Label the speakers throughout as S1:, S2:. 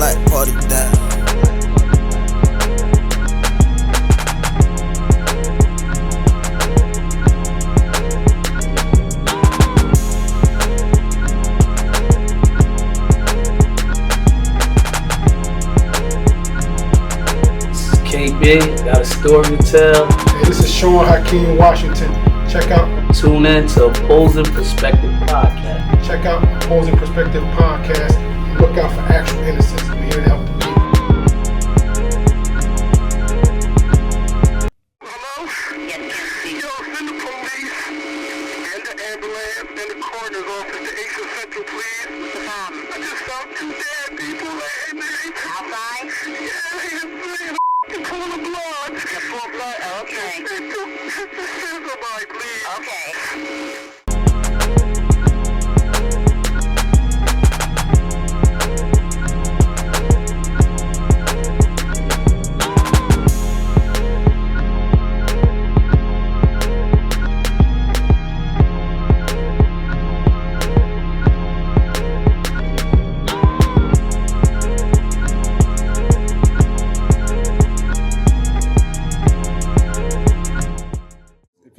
S1: like party down.
S2: KB, got a story to tell.
S3: Hey, this is Sean Hakeem Washington. Check out.
S2: Tune in to Opposing Perspective Podcast.
S3: Check out Opposing Perspective Podcast and look out for actual innocence. We're here to help the people.
S4: Hello? Yo, send the police and the ambulance and the coroner's office to Centerville, please. I just saw 2 dead people. Outside? Yeah, they full of blood. Full of blood? Oh, okay. Send somebody, please. Okay.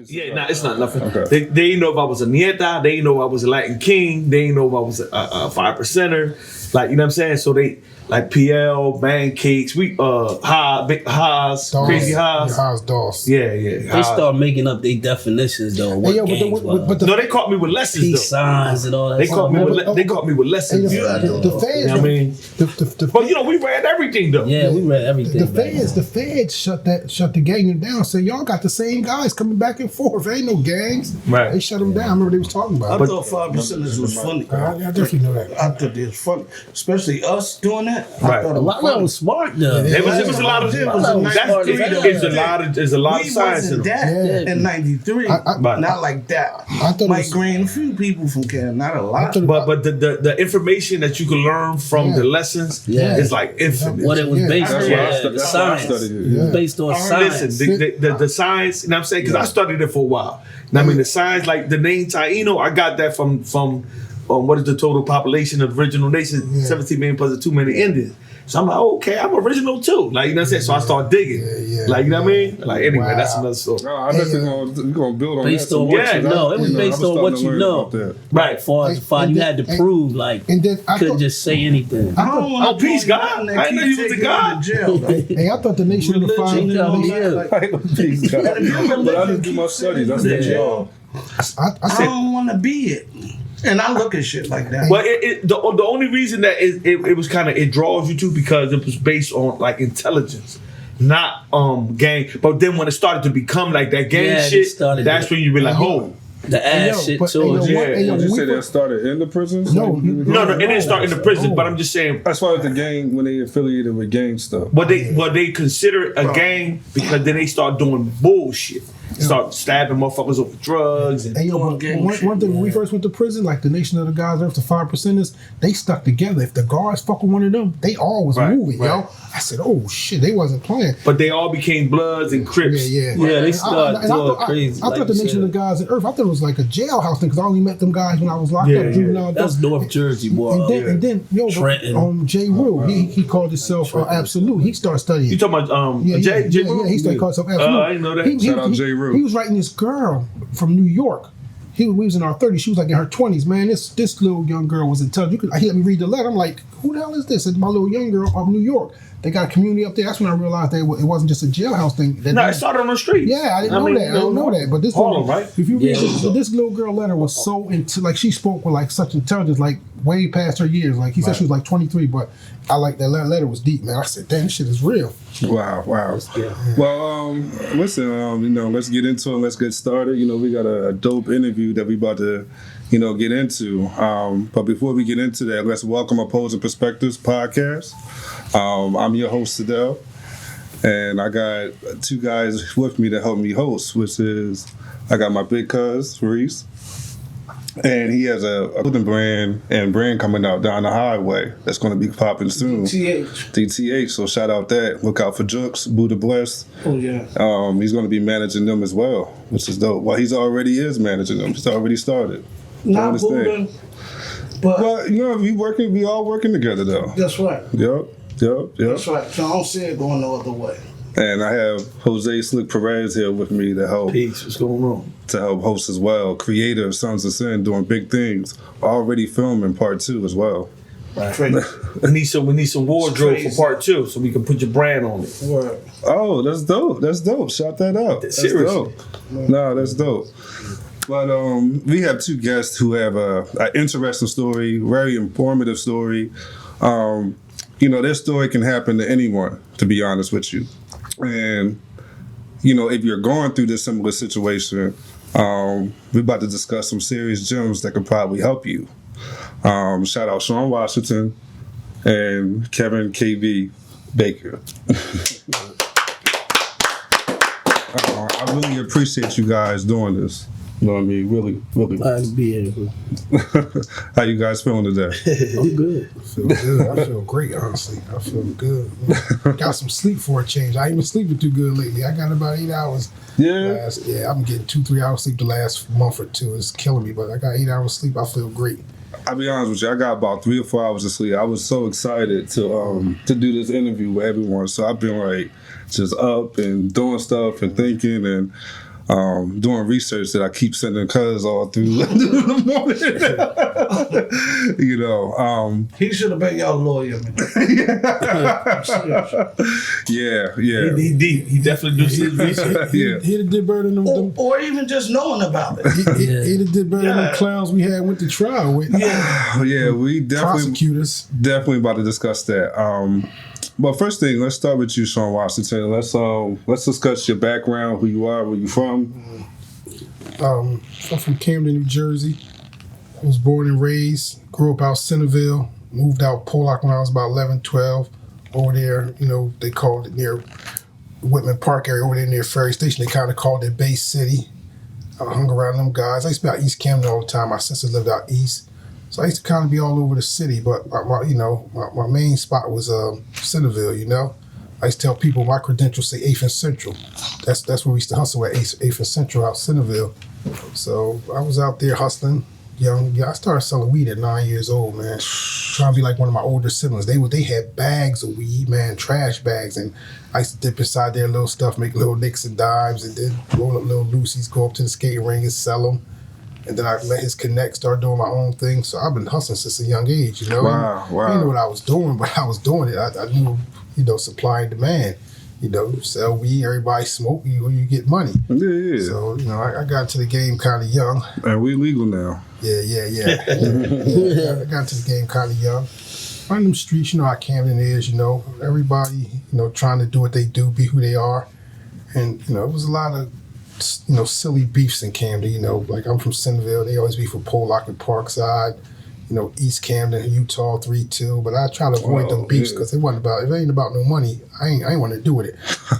S5: Yeah, nah, it's not nothing. Okay. They didn't know if I was a nieta. They didn't know I was a Latin king. They didn't know if I was a 5%er. Like, you know what I'm saying? So they, like PL, Bang Cakes, we, Big Haas, Crazy Haas.
S3: Haas Doss.
S5: Yeah.
S2: They start making up their definitions though. What
S5: no, they caught me with lessons
S2: peace
S5: though.
S2: signs and all that.
S5: They caught me with lessons.
S3: The feds,
S5: you know what I mean? But you know, we read everything though.
S2: Yeah, we read everything.
S3: The feds shut the gang down. Said y'all got the same guys coming back and forth. There ain't no gangs.
S5: Right.
S3: They shut them down. I remember they was talking about.
S6: I thought 5%ers was funny.
S3: I definitely know that.
S6: I thought it was funny, especially us doing that.
S5: Right.
S2: A lot of them was smart though.
S5: It was a lot of there's a lot of science in
S6: them.
S5: That
S6: in '93, not like that. Mike Green, a few people from Camden, not a lot.
S5: But the information that you can learn from the lessons is like infinite.
S2: What it was based on, the science. Based on science.
S5: Listen, the science, you know what I'm saying? Because I studied it for a while. And I mean, the science, like the name Taino, I got that from what is the total population of original nation? 17 million plus 2 million Indians. So I'm like, okay, I'm original too. Like, you know what I'm saying? So I start digging. Like, you know what I mean? Like, anyway, that's another story.
S7: No, I bet you're going to build on
S2: based
S7: that.
S2: On what you know. It was based on what you know. Right. You had to prove, like, couldn't just say anything.
S5: Oh, peace, God. I didn't know you was a God.
S3: Hey, I thought the nation of the five.
S7: I ain't no peace, God. But I just do my studies. That's the job.
S6: I don't want to be it. And I look at shit like that.
S5: Well, the only reason that it was kind of, it draws you to because it was based on like intelligence, not gang. But then when it started to become like that gang shit, that's when you be like, oh.
S2: The ass shit too.
S7: Did you say that started in the prisons?
S3: No,
S5: it didn't start in the prison. But I'm just saying.
S7: As far as the gang, when they affiliated with gang stuff.
S5: But they consider it a gang because then they start doing bullshit. Start stabbing motherfuckers over drugs. And
S3: one thing, when we first went to prison, like the Nation of the Guys, the 5%ers, they stuck together. If the guards fuck with one of them, they all was moving, yo. I said, oh shit, they wasn't playing.
S5: But they all became Bloods and Crips.
S2: Yeah, they started doing crazy.
S3: I thought the Nation of the Guys in Earth, I thought it was like a jailhouse thing because I only met them guys when I was locked up. Juvenile.
S2: That's North Jersey, boy.
S3: And then Trenton. Jay Rue, he called himself Absolute. He started studying.
S5: You talking about Jay Rue?
S3: Yeah, he started calling himself Absolute.
S5: I didn't know that.
S7: Shout out Jay Rue.
S3: He was writing this girl from New York. We was in our 30s. She was like in her 20s. Man, this little young girl was intelligent. He let me read the letter. I'm like, who the hell is this? It's my little young girl from New York. They got a community up there. That's when I realized it wasn't just a jailhouse thing.
S5: It started on the street.
S3: Yeah, I didn't know that. I don't know that. But this woman,
S5: right?
S3: If you read this little girl letter was so like she spoke with like such intelligence, like way past her years. Like he said she was like 23, but I like that letter was deep, man. I said, damn, this shit is real.
S7: Wow. Well, listen, let's get into it. Let's get started. We got a dope interview that we about to, get into. But before we get into that, let's welcome Opposing Perspectives podcast. I'm your host, Sadell, and I got two guys with me to help me host, which is I got my big cuz, Reese, and he has a clothing brand coming out down the highway that's going to be popping soon. DTH. So shout out that. Look out for Jux, Buddha Bless.
S6: Oh yeah.
S7: He's going to be managing them as well, which is dope. Well, he's already is managing them. He's already started.
S6: Not Buddha.
S7: But you know, we all working together though.
S6: That's right.
S7: Yep.
S6: That's right. So I don't see it going no other way.
S7: And I have Jose Slick Perez here with me to help.
S5: Peace. What's going on?
S7: To help host as well. Creator of Sons of Sin, doing big things. Already filming part 2 as well.
S5: Right. we need some wardrobe for part 2 so we can put your brand on it.
S6: Word.
S7: Oh, that's dope. Shout that out. That's
S5: seriously
S7: dope. No, that's dope. But we have 2 guests who have an interesting story, very informative story. You know, their story can happen to anyone, to be honest with you. And, you know, if you're going through this similar situation, we're about to discuss some serious gems that could probably help you. Shout out Sean Washington and Kevin KB Baker. I really appreciate you guys doing this. You know what I mean? Really.
S2: Glad to be here.
S7: How you guys feeling today?
S2: I'm good.
S3: I feel good. I feel great, honestly. I feel good. Got some sleep for a change. I ain't been sleeping too good lately. I got about 8 hours.
S7: Yeah.
S3: I've been getting 2-3 hours sleep the last month or 2. It's killing me, but I got 8 hours sleep. I feel great.
S7: I'll be honest with you. I got about 3 or 4 hours of sleep. I was so excited to do this interview with everyone. So I've been like just up and doing stuff and thinking and doing research that I keep sending cuz all through the morning. You know,
S6: he should have been y'all lawyer, man.
S7: Yeah.
S5: He definitely do his research.
S3: He'd have did better than them.
S6: Or even just knowing about it.
S3: He'd have did better than the clowns we had went to trial with.
S7: Yeah, we
S3: Prosecutors.
S7: definitely about to discuss that. But first thing, let's start with you, Sean Washington. Let's discuss your background, who you are, where you from.
S3: I'm from Camden, New Jersey. I was born and raised, grew up out Centerville, moved out Pollock when I was about 11, 12. Over there, you know, they called it near Whitman Park area, over there near Ferry Station. They kind of called it Bay City. I hung around them guys. I used to be out East Camden all the time. My sister lived out east. So I used to kind of be all over the city, but my main spot was Centerville, you know. I used to tell people my credentials say 8th and Central. That's where we used to hustle at 8th and Central out Centerville. So I was out there hustling, young. Yeah, I started selling weed at 9 years old, man. Trying to be like one of my older siblings. They had bags of weed, man, trash bags, and I used to dip inside their little stuff, make little nicks and dimes, and then roll up little loosies, go up to the skating ring and sell them. And then I let his connect, start doing my own thing. So I've been hustling since a young age, you know.
S7: Wow.
S3: I didn't know what I was doing, but I was doing it. I knew, you know, supply and demand. You know, sell weed, everybody smoke, you get money.
S7: Yeah.
S3: So, you know, I got into the game kind of young.
S7: And we legal now.
S3: Yeah. I got into the game kind of young. On them streets, you know how Camden is, you know. Everybody, you know, trying to do what they do, be who they are. And, you know, it was a lot of, you know, silly beefs in Camden, you know, like I'm from Centerville, they always beef for Pollock and Parkside, you know, East Camden, Utah 3-2, but I try to avoid them beefs because if it ain't about no money, I ain't want to do with it.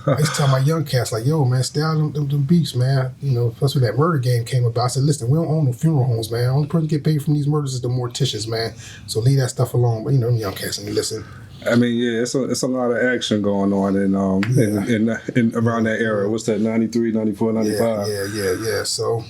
S3: I used to tell my young cats, like, yo, man, stay out of them beefs, man. You know, plus when that murder game came about, I said, listen, we don't own no funeral homes, man. The only person get paid from these murders is the morticians, man. So leave that stuff alone. But, you know, them young cats ain't listen.
S7: I mean, yeah, it's a lot of action going on in around that era. What's that, 93, 94, 95?
S3: Yeah. So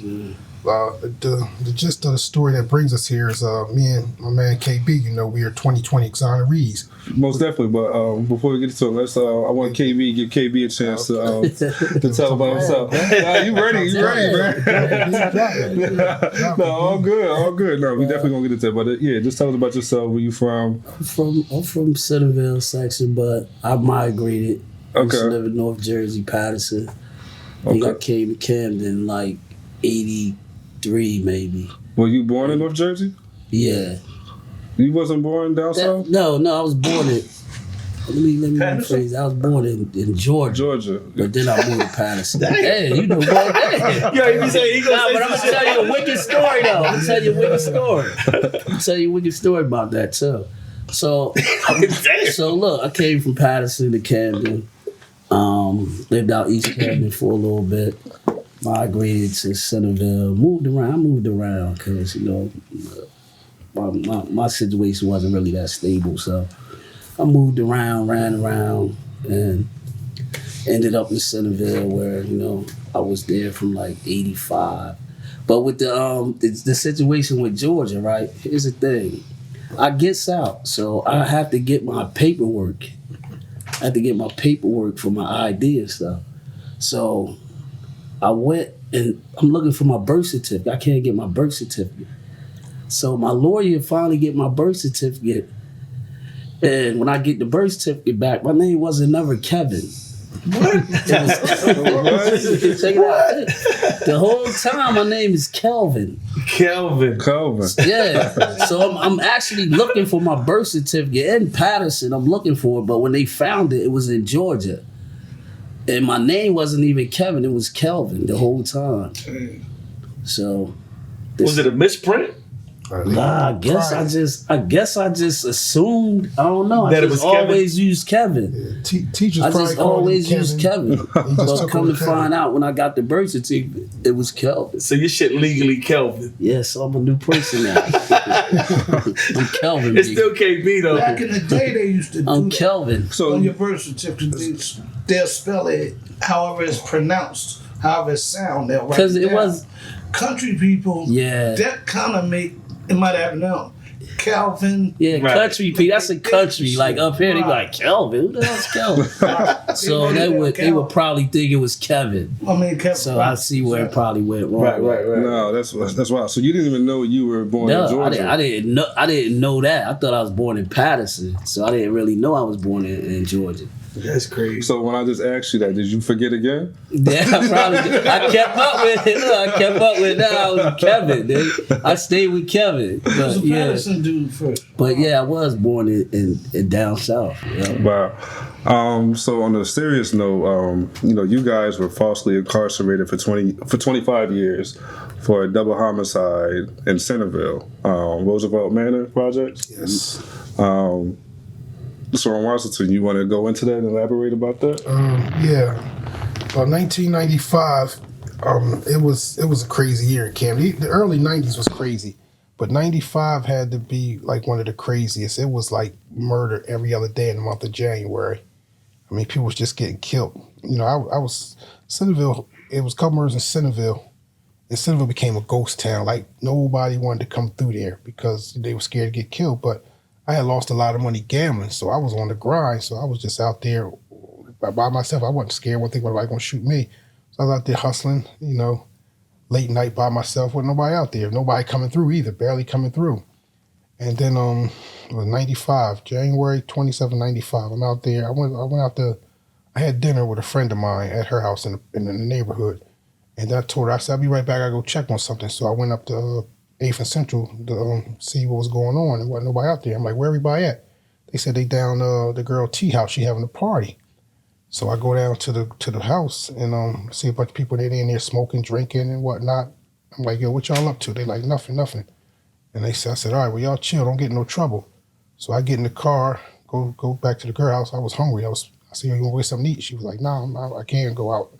S3: the gist of the story that brings us here is me and my man KB, you know, we are 2020 exonerees.
S7: Most definitely, but before we get into it, I want give KB a chance to tell about himself. You ready, man? No, all good. No, we definitely gonna get into it, but yeah, just tell us about yourself. Where you from?
S2: I'm from Centerville section, but I migrated. I used to live in North Jersey, Patterson. I think I came to Camden like 83 maybe.
S7: Were you born in North Jersey?
S2: Yeah.
S7: You wasn't born down south?
S2: No, I was born in. Let me rephrase. I was born in Georgia. But then I moved to Patterson. Hey, you know what? Hey.
S5: Yo, he say he gonna
S2: but I'm gonna tell you a wicked story though. I'm gonna tell you a wicked story about that too. So look, I came from Patterson to Camden. Lived out East Camden for a little bit. Migrated to Centerville. Moved around because, you know, my situation wasn't really that stable. So I moved around, ran around, and ended up in Centerville where, you know, I was there from like 85. But with the situation with Georgia, right? Here's the thing. I get out, so I have to get my paperwork. I have to get my paperwork for my ID and stuff. So I went and I'm looking for my birth certificate. I can't get my birth certificate. So my lawyer finally get my birth certificate. And when I get the birth certificate back, my name wasn't never Kevin. What? Check it out. The whole time my name is Kelvin.
S5: Kelvin.
S2: Yeah. So I'm actually looking for my birth certificate in Patterson. I'm looking for it, but when they found it, it was in Georgia. And my name wasn't even Kevin, it was Kelvin the whole time. So
S5: was it a misprint?
S2: Nah, I guess I just assumed. I don't know.
S5: That
S2: I
S5: it was
S2: just always used Kevin.
S3: Yeah, teachers
S2: I
S3: probably
S2: just
S3: called
S2: always
S3: him
S2: used
S3: Kevin.
S2: Kevin. But come to find out, when I got the birth certificate, it was Kelvin.
S5: So your shit legally Kelvin.
S2: Yeah, so I'm a new person now. I'm Kelvin.
S5: It still can't be though.
S6: Back in the day, they used to do
S2: I'm
S6: that.
S2: Kelvin.
S7: So
S6: On your birth certificate, they'll spell it however it's pronounced, however it sounds. They'll write
S2: Because it
S6: down.
S2: was,
S6: Country people,
S2: yeah.
S6: that kind of make, it might have known. Calvin.
S2: Yeah,
S5: Right.
S2: country people. That's a country. Like up here, they be like Kelvin. Who the hell's Kelvin? So they would probably think it was Kevin.
S6: I mean, Kevin.
S2: So I see where it probably went wrong.
S5: Right.
S7: no, that's wild. So you didn't even know you were born in
S2: No,
S7: Georgia.
S2: I didn't know that. I thought I was born in Patterson, so I didn't really know I was born in Georgia.
S5: That's crazy.
S7: So when I just asked you that, did you forget again?
S2: Yeah, I probably did. I kept up with it. Look, I kept up with that. I was with Kevin, dude. I stayed with Kevin.
S6: He was
S2: But
S6: a
S2: yeah,
S6: Patterson dude first.
S2: but yeah, I was born in down south. Yeah.
S7: Wow. So on a serious note, you guys were falsely incarcerated for 25 years for a double homicide in Centerville, Roosevelt Manor project.
S3: Yes.
S7: So in Washington, you want to go into that and elaborate about that?
S3: Yeah. 1995. It was a crazy year in Camden. The early 90s was crazy, but 95 had to be like one of the craziest. It was like murder every other day in the month of January. I mean, people was just getting killed. I was Centerville. It was a couple murders in Centerville, and Centerville became a ghost town. Like nobody wanted to come through there because they were scared to get killed. But I had lost a lot of money gambling, so I was on the grind. So I was just out there by myself. I wasn't scared. I wasn't thinking anybody going to shoot me. So I was out there hustling, late night by myself with nobody out there. Nobody coming through either, barely coming through. And then it was 95, January 27, 95. I'm out there. I went out to, I had dinner with a friend of mine at her house in the neighborhood. And then I told her, I said, I'll be right back. I go check on something. So I went up to 8th and Central to see what was going on, and wasn't nobody out there. I'm like, where everybody at? They said they down the girl T house. She having a party. So I go down to the house and see a bunch of people in there smoking, drinking, and whatnot. I'm like, yo, what y'all up to? They like, nothing. And I said, all right, well, y'all chill. Don't get in no trouble. So I get in the car, go back to the girl house. I was hungry. I said, you want to get something to eat? She was like, no, I can't go out.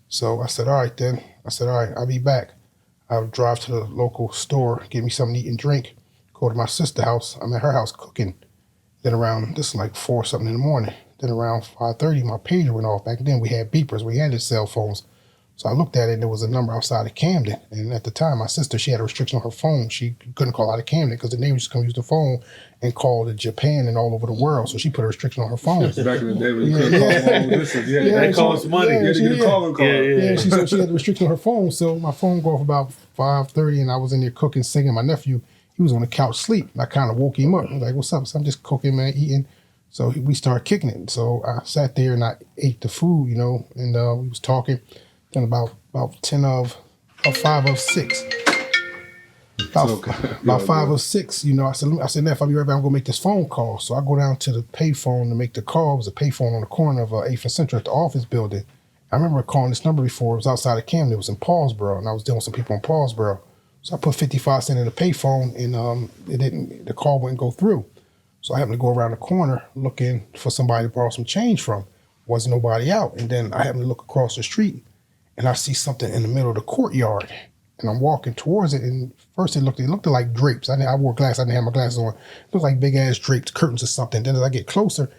S3: So I said, all right, then. I said, all right, I'll be back. I'll drive to the local store, get me something to eat and drink, go to my sister's house. I'm at her house cooking. Then around, this is like 4 something in the morning. Then around 5:30, my pager went off. Back then we had beepers. We had the cell phones. So I looked at it and there was a number outside of Camden. And at the time, my sister, she had a restriction on her phone. She couldn't call out of Camden because the neighbors just come use the phone and call to Japan and all over the world. So she put a restriction on her phone.
S7: Back in the day when you couldn't call long distance, that costs money. You had to get a calling card.
S3: Yeah, she said she had a restriction on her phone. So my phone go off about 5:30 and I was in there cooking, singing. My nephew, he was on the couch asleep. And I kind of woke him up. I was like, what's up? So I'm just cooking, man, eating. So we started kicking it. So I sat there and I ate the food, and we was talking. Then about 5 of 6. About 5 or 6, I said, Neff, I'll be right back. I'm gonna make this phone call. So I go down to the payphone to make the call. It was a payphone on the corner of 8th and Central at the office building. I remember calling this number before. It was outside of Camden. It was in Paulsboro, and I was dealing with some people in Paulsboro. So I put 55 cents in the payphone, and the call wouldn't go through. So I happened to go around the corner looking for somebody to borrow some change from. Wasn't nobody out. And then I happened to look across the street, and I see something in the middle of the courtyard. And I'm walking towards it, and first it looked like drapes. I wore glasses. I didn't have my glasses on. It looked like big-ass drapes, curtains or something. Then as I get closer,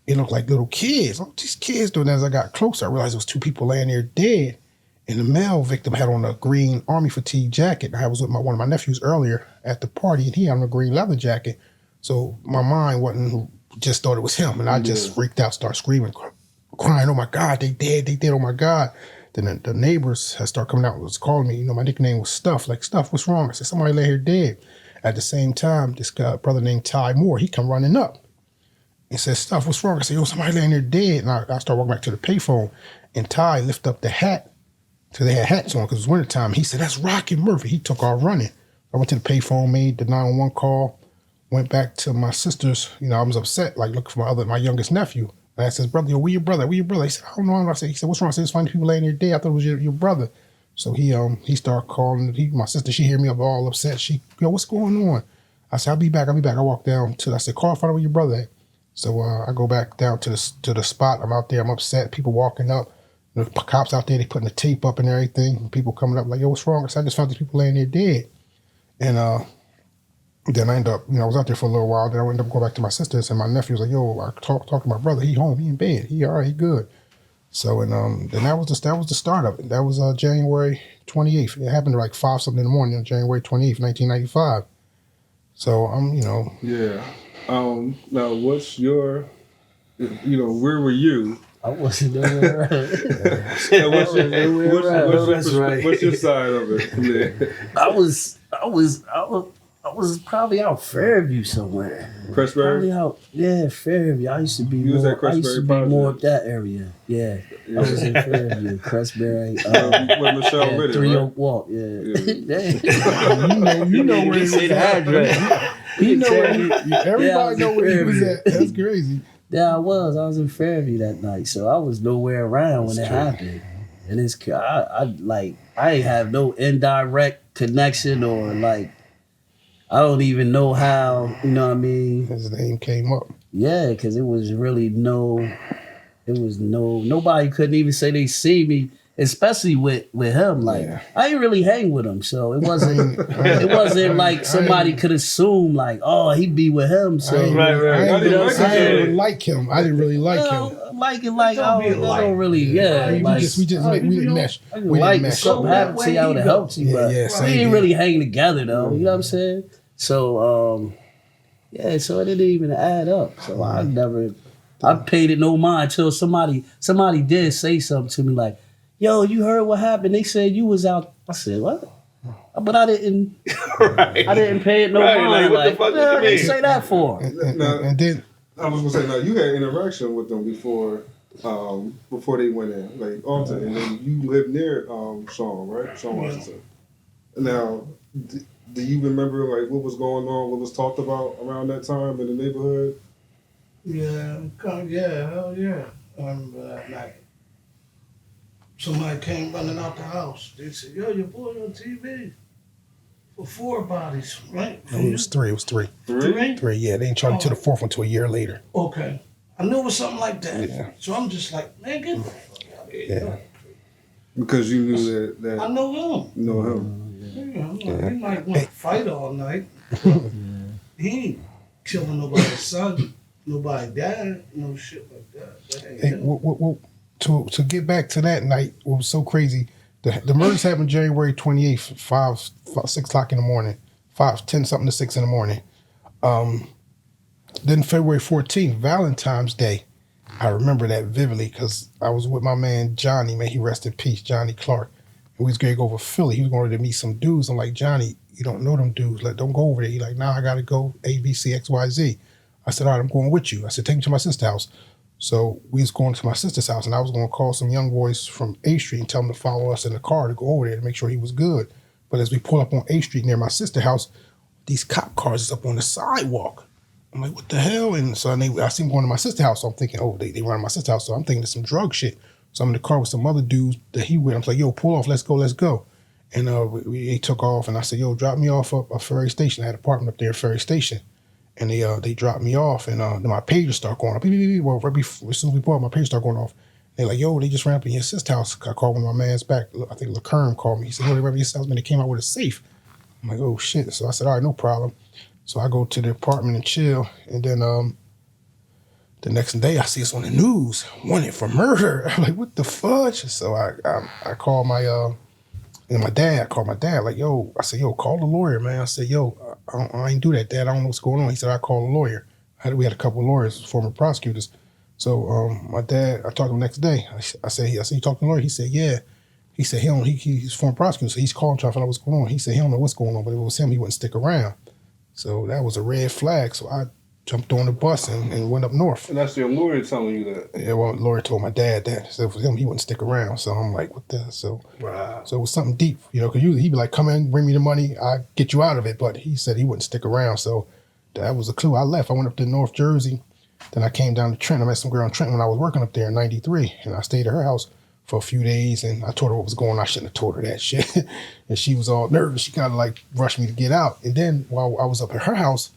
S3: it looked like little kids. What these kids doing? As I got closer, I realized it was 2 people laying there dead. And the male victim had on a green army fatigue jacket. I was with one of my nephews earlier at the party, and he had on a green leather jacket. So my mind just thought it was him, and I just freaked out, started screaming, crying, "Oh my God, they dead, oh my God." Then the neighbors had started coming out, was calling me. My nickname was Stuff. Like, Stuff, what's wrong? I said, somebody lay here dead. At the same time, this guy, brother named Ty Moore, he come running up and said, Stuff, what's wrong? I said, yo, somebody laying there dead. And I started walking back to the payphone, and Ty lifted up the hat, because they had hats on because it was wintertime. He said, that's Rocket Murphy. He took off running. I went to the payphone, made the 911 call, went back to my sister's. I was upset, like looking for my youngest nephew. And I said, brother, yo, where your brother? He said, I don't know. He said, what's wrong? I said, there's funny people laying there dead. I thought it was your brother. So he started calling. My sister, she hear me up all upset. Yo, what's going on? I said, I'll be back. I walked down I said, call, find out where your brother at. So I go back down to the spot. I'm out there. I'm upset. People walking up. The cops out there, they putting the tape up and everything. People coming up like, yo, what's wrong? I said, I just found these people laying there dead. And then I ended up, I was out there for a little while. Then I ended up going back to my sister's, and my nephew was like, yo, I talked to my brother. He home. He in bed. He all right. He good. So, and then that was the start of it. That was January 28th. It happened like 5-something in the morning on January 28th, 1995. So,
S7: Yeah. Now, what's your, where were you?
S2: I wasn't nowhere around.
S7: What's your side of it? Yeah.
S2: I was probably out Fairview somewhere.
S7: Crestbury?
S2: Probably out, Fairview. I used to be
S7: You was at Crestbury
S2: more of that area. Yeah. I was in Fairview, Crestbury.
S7: With Michelle Riddick,
S2: 3
S7: right?
S2: Oak Walk, yeah.
S3: you know where he was
S2: Say the
S3: at.
S2: address.
S3: Everybody know where he was at. That's crazy.
S2: Yeah, I was in Fairview that night, so I was nowhere around when it happened. And I ain't have no indirect connection or I don't even know how, what I mean?
S3: His name came up.
S2: Yeah, because it was really nobody couldn't even say they see me, especially with him. I ain't really hang with him, so it wasn't like somebody could assume he'd be with him. So
S3: I didn't like him. I didn't really like him.
S2: I don't really, we didn't mesh. We didn't mesh. Something happened to you, I would have helped you, but we didn't really hang together though. You know what I'm saying? So so it didn't even add up. So I paid it no mind until somebody did say something to me like, yo, you heard what happened? They said you was out. I said, what? But I didn't. I didn't pay it no mind.
S5: What the fuck did you
S2: they
S5: mean?
S2: say that for?
S3: And then
S7: I was gonna say, now you had interaction with them before they went in, often, and then you lived near Sean, right? Sean Washington. Now, do you remember what was going on, what was talked about around that time in the neighborhood?
S6: Yeah, hell yeah. I remember that night. Somebody came running out the house. They said, yo, your boy on TV. For 4 bodies, right?
S3: it was 3. It was 3.
S6: 3?
S3: 3, yeah. They didn't charge me to the 4th one until a year later.
S6: Okay. I knew it was something like that.
S3: Yeah.
S6: So I'm just like, man, get the fuck out of here.
S3: Yeah.
S7: Because you knew that
S6: I know him.
S7: you know him.
S6: Yeah. He might want to fight all night. He ain't killing nobody's son. Nobody died. No shit like that. That ain't him.
S3: To get back to that night, what was so crazy, the murders happened January 28th, 6 o'clock in the morning, 10 something to 6 in the morning. Then February 14th, Valentine's Day, I remember that vividly because I was with my man Johnny, may he rest in peace, Johnny Clark. And we was going to go over Philly. He was going to meet some dudes. I'm like, Johnny, you don't know them dudes. Don't go over there. He like, nah, I got to go A, B, C, X, Y, Z. I said, all right, I'm going with you. I said, take me to my sister's house. So we was going to my sister's house, and I was going to call some young boys from A Street and tell them to follow us in the car to go over there to make sure he was good. But as we pull up on A Street near my sister's house, these cop cars is up on the sidewalk. I'm like, what the hell? And so I see them going to my sister's house. So I'm thinking, oh, they run to my sister's house. So I'm thinking it's some drug shit. So I'm in the car with some other dudes that he with. I'm like, yo, pull off. Let's go. And they took off, and I said, yo, drop me off up at Ferry Station. I had an apartment up there at Ferry Station. And they dropped me off, and then my pager started going off. Well, right before, as soon as we pulled up, my pager started going off. They're like, yo, they just ran up in your sister's house. I called one of my mans back. I think LaCurm called me. He said, yo, they ran up in your sister's house, man. They came out with a safe. I'm like, oh, shit. So I said, all right, no problem. So I go to the apartment and chill. And then The next day, I see us on the news, wanted for murder. I'm like, what the fudge? So I called my dad. I called my dad, like, yo, I said, yo, call the lawyer, man. I said, yo, I ain't do that, Dad. I don't know what's going on. He said, I called a lawyer. We had a couple of lawyers, former prosecutors. So my dad, I talked to him the next day. I said, you talked to the lawyer? He said, yeah. He said, he's a former prosecutor, so he's calling trying to find out what's going on. He said, he don't know what's going on, but if it was him, he wouldn't stick around. So that was a red flag. So I jumped on the bus and went up north.
S7: And that's your lawyer telling you that?
S3: Yeah, well, the lawyer told my dad that. So if it was him, he wouldn't stick around. So I'm like, what the? So,
S5: Wow.
S3: So it was something deep, because usually he'd be like, come in, bring me the money, I get you out of it. But he said he wouldn't stick around. So that was a clue. I left. I went up to North Jersey. Then I came down to Trenton. I met some girl in Trenton when I was working up there in 93. And I stayed at her house for a few days. And I told her what was going on. I shouldn't have told her that shit. And she was all nervous. She kind of like rushed me to get out. And then while I was up at her house,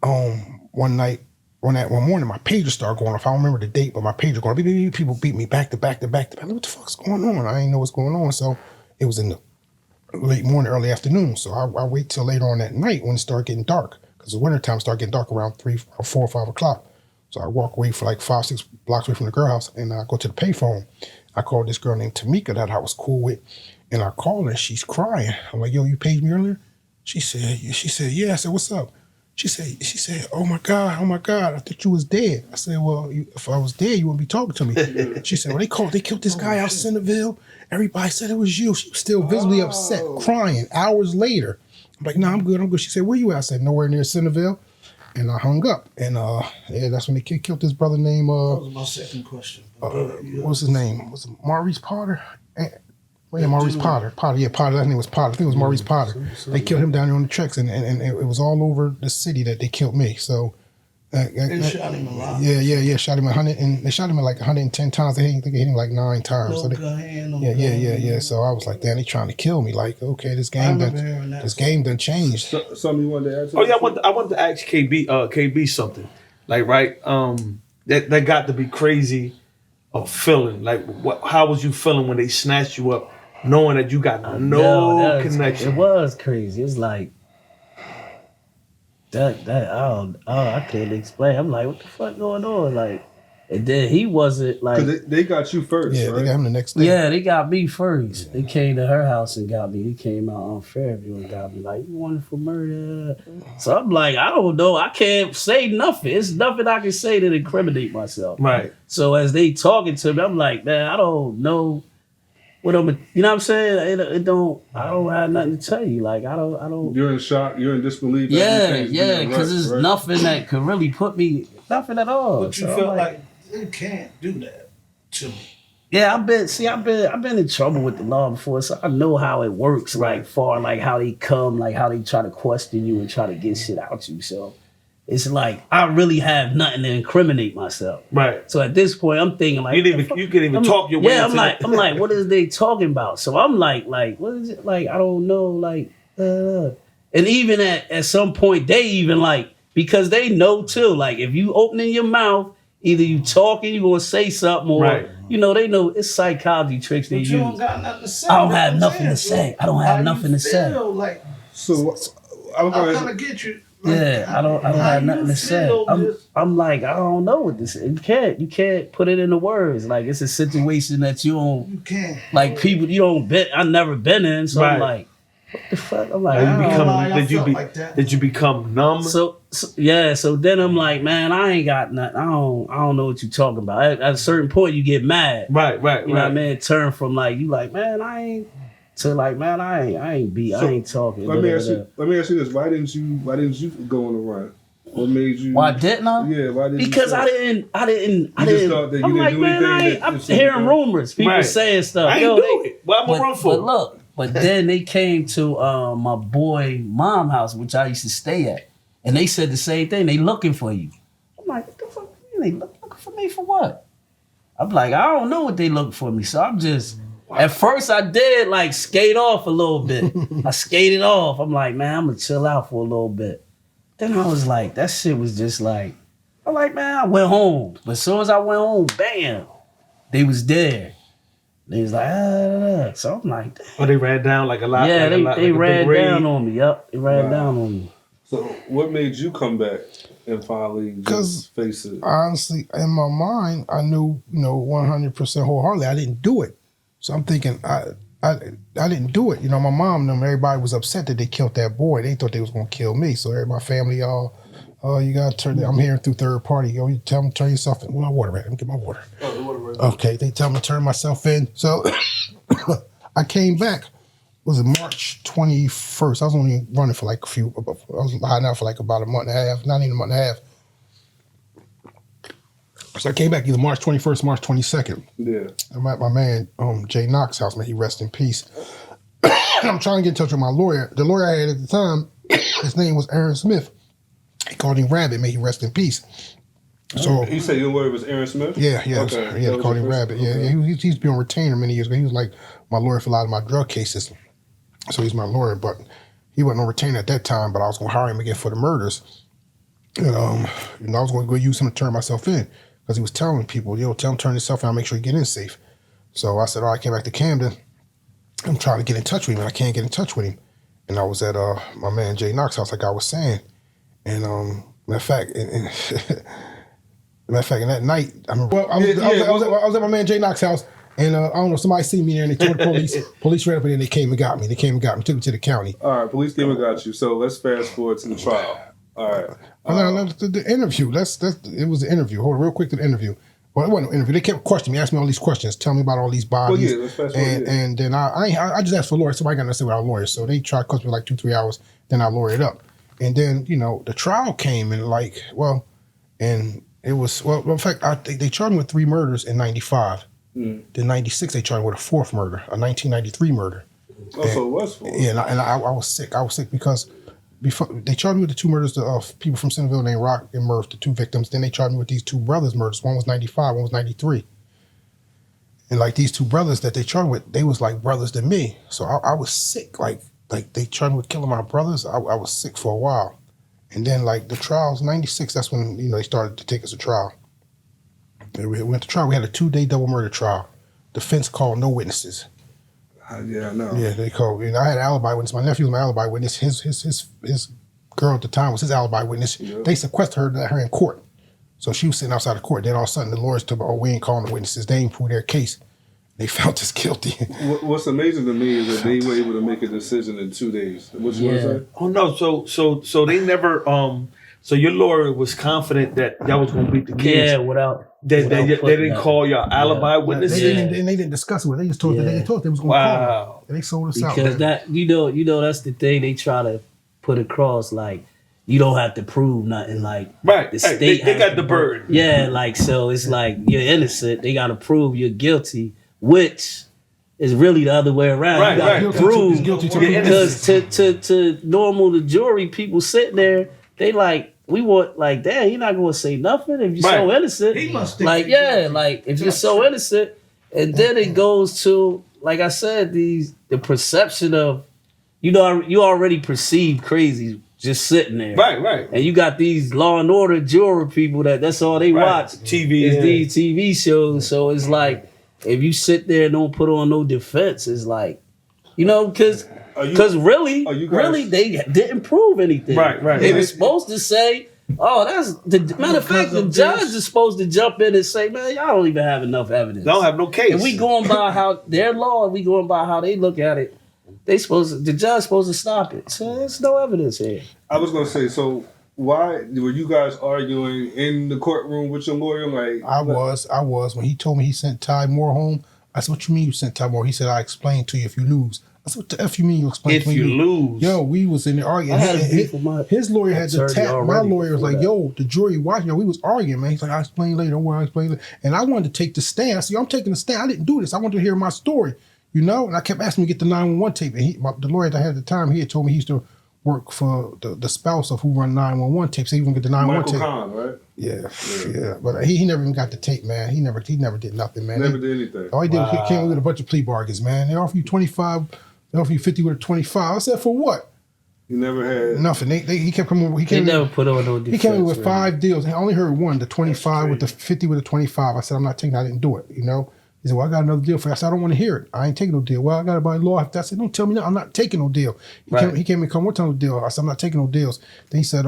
S3: one morning, my pager started going off. I don't remember the date, but my pager going off. Beep, beep, beep. People beat me back to back to back to back. What the fuck's going on? I didn't know what's going on. So it was in the late morning, early afternoon. So I wait till later on that night when it started getting dark. Because the wintertime started getting dark around 3, 4, or 5 o'clock. So I walk away for like 5, 6 blocks away from the girl house, and I go to the payphone. I called this girl named Tamika that I was cool with, and I called her, and she's crying. I'm like, yo, you paged me earlier? She said, yeah. I said, what's up? She said, oh my God, I thought you was dead. I said, well, if I was dead, you wouldn't be talking to me. She said, well, they killed this guy out in Centerville. Everybody said it was you. She was still visibly upset, crying hours later. I'm like, no, I'm good. She said, where you at? I said, nowhere near Centerville. And I hung up. And that's when they killed this brother named...
S6: that was my second question.
S3: What's his name? Was it Maurice Potter? Maurice Potter. Potter. That name was Potter. I think it was Maurice Potter. They killed him down there on the tracks, and it was all over the city that they killed me. So...
S6: they shot him a lot.
S3: Yeah. Shot him 100, and they shot him like 110 times. I think they hit him like 9 times. So yeah. So I was like, damn, they trying to kill me. Like, okay, this game done changed.
S7: Something you wanted to add to?
S5: Oh yeah, I wanted to ask KB something. Like, right, that got to be crazy of feeling. Like, how was you feeling when they snatched you up, knowing that you got no connection?
S2: It was crazy. It's like that I can't explain. I'm like, what the fuck going on? Like, and then he wasn't like...
S7: Because they got you first,
S3: yeah,
S7: right?
S3: They got him the next day.
S2: Yeah, they got me first. They came to her house and got me. He came out on Fairview and got me like, you wanted for murder? So I'm like, I don't know. I can't say nothing. It's nothing I can say to incriminate myself.
S5: Right.
S2: So as they talking to me, I'm like, man, I don't know what I'm... You know what I'm saying? I don't have nothing to tell you. Like, I don't...
S7: You're in shock. You're in disbelief.
S2: Yeah, because there's nothing that could really put me... Nothing at all.
S6: But you
S2: So
S6: feel
S2: I'm
S6: like you can't do that to me.
S2: Yeah, I've been in trouble with the law before, so I know how it works, like far like how they come, like how they try to question you and try to get shit out you. So it's like I really have nothing to incriminate myself.
S5: Right.
S2: So at this point I'm thinking like
S5: you can even talk your way
S2: yeah,
S5: into
S2: I'm like, what is they talking about? So I'm like, what is it? Like, I don't know, like and even at some point they even like, because they know too, like if you opening your mouth, either you talking, you gonna say something, or they know it's psychology tricks they use.
S6: You don't got nothing to say.
S2: I don't have nothing to say. I don't have nothing to say.
S6: Like,
S7: so
S6: I'm gonna get you. Like,
S2: yeah, I don't have nothing to say. I'm like, I don't know what this is. You can't put it into words. Like, it's a situation that you can't. Like, people I never been in, so I'm like, what the fuck? I'm like,
S5: did you become numb?
S2: So then I'm like, man, I ain't got nothing. I don't know what you talking about. At a certain point, you get mad.
S5: Right.
S2: You know what I mean? Turn from like, you like, man, I ain't, to like, man, I ain't talking.
S7: Let me ask you this: Why didn't you go on the run? What made you?
S2: Why didn't I?
S7: Yeah, why didn't?
S2: Because
S7: you
S2: I didn't.
S7: Just thought that you didn't do anything.
S2: I'm hearing rumors, people saying stuff.
S5: I ain't do it. What I'm gonna run for?
S2: But then they came to my boy mom house, which I used to stay at, and they said the same thing. They looking for you. I'm like, what the fuck? They looking for me for what? I'm like, I don't know what they looking for me. So I'm just. At first, I did like skate off a little bit. I skated off. I'm like, man, I'm gonna chill out for a little bit. Then I was like, that shit was just like, I'm like, man, I went home. But as soon as I went home, bam, they was there. They was like, So I'm like, damn.
S5: Oh, they ran down like a lot.
S2: Yeah, they ran down on me. Yup, they ran down on me.
S7: So what made you come back? and finally
S3: 'Cause
S7: just face it?
S3: Honestly, in my mind, I knew, 100% wholeheartedly I didn't do it. So I'm thinking I didn't do it. My mom and them, everybody was upset that they killed that boy. They thought they was gonna kill me. So my family all, oh, you gotta turn. I'm hearing through third party. Yo, you tell them to turn yourself in. Where my water at? Let me get my water.
S7: Oh, the water right.
S3: Okay, they tell me to turn myself in. So I came back. Was it March 21st? I was only running for like I was hiding out for like about a month and a half, not even a month and a half. So I came back either March 21st, March 22nd.
S7: Yeah.
S3: I'm at my man Jay Knox's house, man. He rest in peace. I'm trying to get in touch with my lawyer. The lawyer I had at the time, his name was Aaron Smith. He called him Rabbit, may he rest in peace. So
S7: You said your lawyer was Aaron Smith?
S3: yeah,
S7: Okay.
S3: they called him Rabbit. Yeah, he's been on retainer many years ago. He was like my lawyer for a lot of my drug cases. So he's my lawyer, but he wasn't on retainer at that time, but I was gonna hire him again for the murders. And I was gonna go use him to turn myself in. Because he was telling people, tell him turn yourself in, I'll make sure you get in safe. So I said, all right, I came back to Camden. I'm trying to get in touch with him, and I can't get in touch with him. And I was at my man Jay Knox's house, like I was saying. And matter of fact, in that night, I was at my man Jay Knox's house, and I don't know, somebody seen me there, and they told the police. Police ran up there, and they came and got me. Took me to the county.
S7: All right, police came and got you. So let's fast forward to the trial. All right.
S3: The interview. It was the interview. Hold on, real quick to the interview. Well, it wasn't an interview. They kept questioning me, asking me all these questions, telling me about all these bodies.
S7: Well, yeah, let's fast forward.
S3: And then I just asked for a lawyer. Somebody got nothing to say with our lawyer. So they tried to question me like 2-3 hours. Then I lawyered up. And then, the trial came and and it was, in fact, they charged me with 3 murders in 95. Then 96, they charged me with a 4th murder, a 1993 murder.
S7: Oh, so it was 4.
S3: Yeah, and I was sick. I was sick because before they charged me with the 2 murders of people from Centerville named Rock and Murph, the 2 victims. Then they charged me with these 2 brothers' murders. One was 95, one was 93. And like these 2 brothers that they charged with, they was like brothers to me. So I was sick. Like they charged me with killing my brothers. I was sick for a while. And then like the trials, 96, that's when, they started to take us to trial. And we went to trial. We had a 2-day double murder trial. Defense called no witnesses.
S7: Yeah, I know.
S3: Yeah, they called. I had an alibi witness. My nephew was my alibi witness. His girl at the time was his alibi witness. Yeah. They sequestered her in court. So she was sitting outside the court. Then all of a sudden the lawyers told me, we ain't calling the witnesses. They ain't proved their case. They found us guilty.
S7: What's amazing to me is that they were able to make a decision in 2 days. What you want to say?
S5: Oh no, so they never so your lawyer was confident that y'all was gonna beat the case.
S2: Yeah, without
S5: they didn't call your alibi witnesses.
S3: They didn't discuss it with. They just told they thought they was gonna call them. And they sold us out.
S2: Because that that's the thing they try to put across, like you don't have to prove nothing, like
S5: right.
S2: The state
S5: they got the burden.
S2: Yeah, like so it's like you're innocent. They gotta prove you're guilty, which is really the other way around.
S5: Right,
S2: you gotta prove
S3: guilty
S2: because to normal the jury people sitting there, they like we want like damn, you're not gonna say nothing if you're so innocent.
S6: He must
S2: like like if you're so innocent, and then it goes to like I said, the perception of you already perceive crazy just sitting there.
S5: Right.
S2: And you got these Law and Order juror people that's all they watch.
S5: TV
S2: is these TV shows. So it's like if you sit there and don't put on no defense, it's like because really they didn't prove anything.
S5: Right.
S2: They were supposed to say, that's the matter of fact, the judge is supposed to jump in and say, man, y'all don't even have enough evidence.
S5: They don't have no case.
S2: And we going by how their law, and we going by how they look at it. The judge supposed to stop it. So there's no evidence here.
S7: I was gonna say, so why were you guys arguing in the courtroom with your lawyer? Like
S3: I was. When he told me he sent Ty Moore home, I said, what you mean you sent Ty Moore? He said, I explained to you if you lose. I said, what the F you mean you explained to me?
S5: If you lose.
S3: Yo, we was in there arguing. His lawyer had to tap. My lawyer was like, yo, the jury watching. We was arguing, man. He's like, I'll explain later. Don't worry, I'll explain later. And I wanted to take the stand. I said, I'm taking the stand. I didn't do this. I wanted to hear my story. And I kept asking him to get the 911 tape. And the lawyer that I had at the time, he had told me he used to work for the spouse of who run 911 tapes. So he was going to get the 911 tape.
S7: Michael Kahn, right?
S3: Yeah. But he never even got the tape, man. He never did nothing, man.
S7: Never did anything.
S3: All he did was came with a bunch of plea bargains, man. They offer you 25, they offer you 50 with a 25. I said, for what?
S7: You never had
S3: nothing. He kept coming.
S2: They never put on no defense.
S3: He came in with 5 deals. I only heard one, the 25 with the 50 with the 25. I said, I'm not taking. I didn't do it. He said, well, I got another deal for you. I said, I don't want to hear it. I ain't taking no deal. Well, I got it by law. I said, don't tell me that. I'm not taking no deal. He came and come, what time of deal? I said, I'm not taking no deals. Then he said,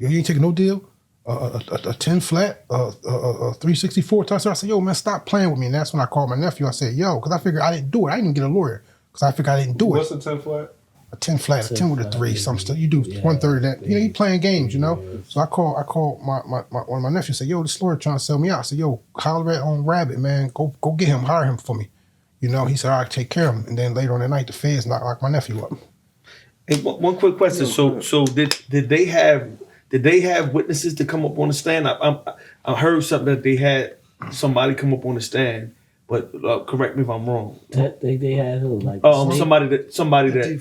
S3: Yo, you ain't taking no deal? A 10 flat, a 364 touchdown. I said, yo, man, stop playing with me. And that's when I called my nephew. I said, yo, because I figured I didn't do it. I didn't get a lawyer because I figured I didn't do it.
S7: What's a 10 flat?
S3: A 10 flat, a 10 with a 3, some stuff. You do 1/3 of that. You know, you playing games, you know? So I called my one of my nephews, said, yo, this lawyer trying to sell me out. I said, yo, holler at on Rabbit, man. Go get him, hire him for me. You know, he said, all right, take care of him. And then later on that night, the feds knocked my nephew up.
S5: Hey, one quick question. So did they have witnesses to come up on the stand? I heard something that they had somebody come up on the stand, but correct me if I'm wrong.
S2: They had who? Like
S5: somebody that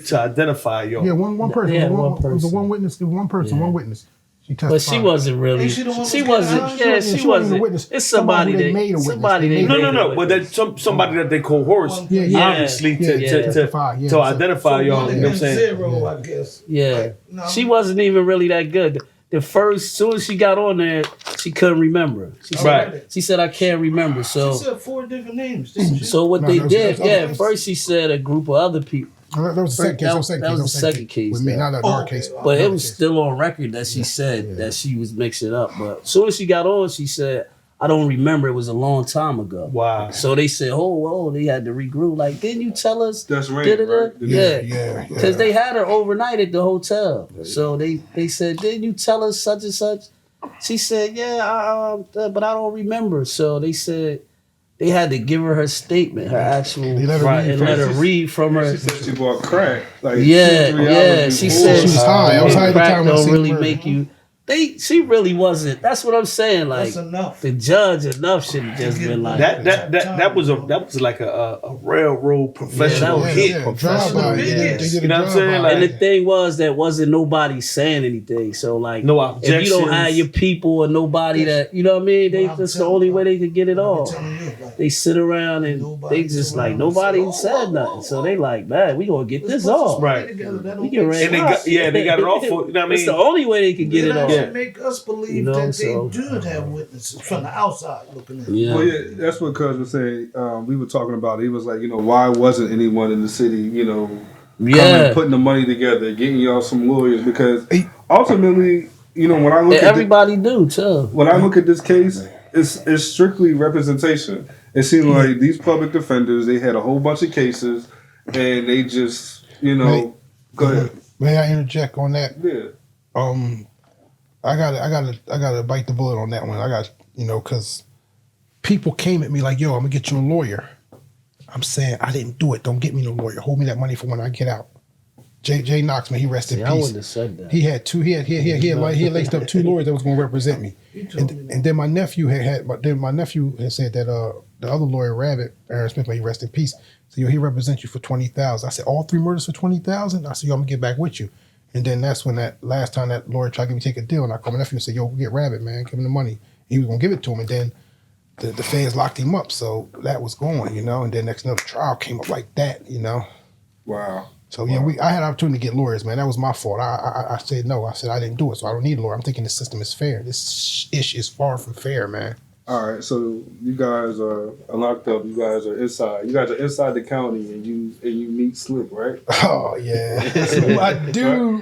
S5: to identify y'all.
S3: Yeah, one person.
S2: Yeah,
S3: one
S2: one person.
S3: It was one witness. It was one person, one witness. She testified.
S2: But she wasn't really.
S6: Ain't she the one
S2: She
S6: with
S2: wasn't.
S6: the
S2: Yeah,
S3: she
S2: she
S3: wasn't
S2: wasn't.
S3: a witness.
S2: It's somebody
S3: Somebody they
S2: that
S3: made a witness.
S2: somebody
S3: They
S2: they
S3: made
S2: made
S5: No,
S2: a
S5: but
S2: witness.
S5: that's somebody that they coerced,
S3: Yeah.
S5: obviously,
S3: Yeah.
S5: to
S3: Testify, yeah.
S5: identify y'all. You know what I'm saying?
S6: Zero, I guess.
S2: Yeah,
S6: Like, no.
S2: she wasn't even really that good. The first, soon as she got on there, she couldn't remember. She said,
S5: Right.
S2: She said, I can't remember.
S6: She
S2: So,
S6: said 4 different names, didn't she?
S2: so what
S3: No,
S2: they
S3: that was-
S2: did,
S3: that was other-
S2: first she said a group of other people,
S3: That was the second case.
S2: That was the second case,
S3: With me,
S2: though.
S3: not that dark case.
S2: but it
S3: Another
S2: was
S3: case.
S2: still on record that she said that she was mixing up. But as soon as she got on, she said, I don't remember. It was a long time ago.
S5: Wow.
S2: So they said, they had to regroup. Like, didn't you tell us?
S7: That's right.
S2: Da-da-da?
S7: Right?
S2: Yeah. Because they had her overnight at the hotel. So they said, didn't you tell us such and such? She said, yeah, but I don't remember. So they said they had to give her statement, her actual,
S3: They let her read
S2: and
S3: from
S2: let her
S3: it.
S2: read from her.
S7: She said she bought crack. Like
S2: Yeah,
S7: 2 or 3
S2: yeah.
S7: hours
S2: She
S7: before.
S2: said
S3: She was high. I was high at the
S2: crack
S3: time when I
S2: don't
S3: seen
S2: really
S3: her.
S2: make you. She really wasn't. That's what I'm saying. Like
S6: That's enough.
S2: the judge enough should have just been like
S5: That was like a railroad professional
S2: that was
S5: hit.
S2: it.
S3: Drive-by.
S6: They
S3: Yeah,
S6: did.
S3: they did a
S5: You know what I'm saying?
S3: drive-by.
S2: And the thing was that wasn't nobody saying anything. So like,
S5: No
S2: if you don't
S5: objections.
S2: have your people or nobody that you know what I mean,
S6: Well, I'm
S2: that's the
S6: telling
S2: only
S6: you,
S2: way they could get it
S6: I'm
S2: off.
S6: telling you, like,
S2: They sit around and
S6: Nobody
S2: they just
S6: sit
S2: like
S6: around
S2: nobody
S6: and say,
S2: said nothing. So they like, man, we gonna get this off.
S5: Right.
S2: We get ready.
S5: And they got it off for, you know what I
S2: It's the
S5: mean?
S2: only way they could get it
S6: It
S2: off.
S6: actually make us believe
S2: You know,
S6: that
S2: so-
S6: they do have witnesses from the outside looking in.
S2: Yeah.
S7: Well, yeah, that's what Cuz was saying. We were talking about. He was like, why wasn't anyone in the city, coming, putting the money together, getting y'all some lawyers? Because ultimately, when I look
S2: And
S7: at
S2: everybody do too.
S7: when I look at this case, it's strictly representation. It seemed like these public defenders, they had a whole bunch of cases, and they just, go ahead.
S3: May I interject on that?
S7: Yeah.
S3: I gotta bite the bullet on that one. I got, because people came at me like, yo, I'm gonna get you a lawyer. I'm saying I didn't do it. Don't get me no lawyer. Hold me that money for when I get out. Jay Knox, man, he rested in
S2: I
S3: peace.
S2: wouldn't have said that.
S3: He had two. He had laced up 2 lawyers that was going to represent me.
S6: He told me that.
S3: And then my nephew had said that the other lawyer, Rabbit, Aaron Smith, may he rest in peace. So he represents you for $20,000. I said all 3 murders for $20,000. I said I'm gonna get back with you. And then that's when that last time that lawyer tried to get me to take a deal, and I called my nephew and said, yo, get Rabbit, man, give him the money. He was gonna give it to him, and then the feds locked him up. So that was going, and then next another trial came up like that,
S7: Wow.
S3: So yeah, I had an opportunity to get lawyers, man. That was my fault. I said no. I said I didn't do it, so I don't need a lawyer. I'm thinking the system is fair. This ish is far from fair, man.
S7: All right, so you guys are locked up. You guys are inside. You guys are inside the county, and you meet Slick, right?
S3: Oh yeah, that's what I do.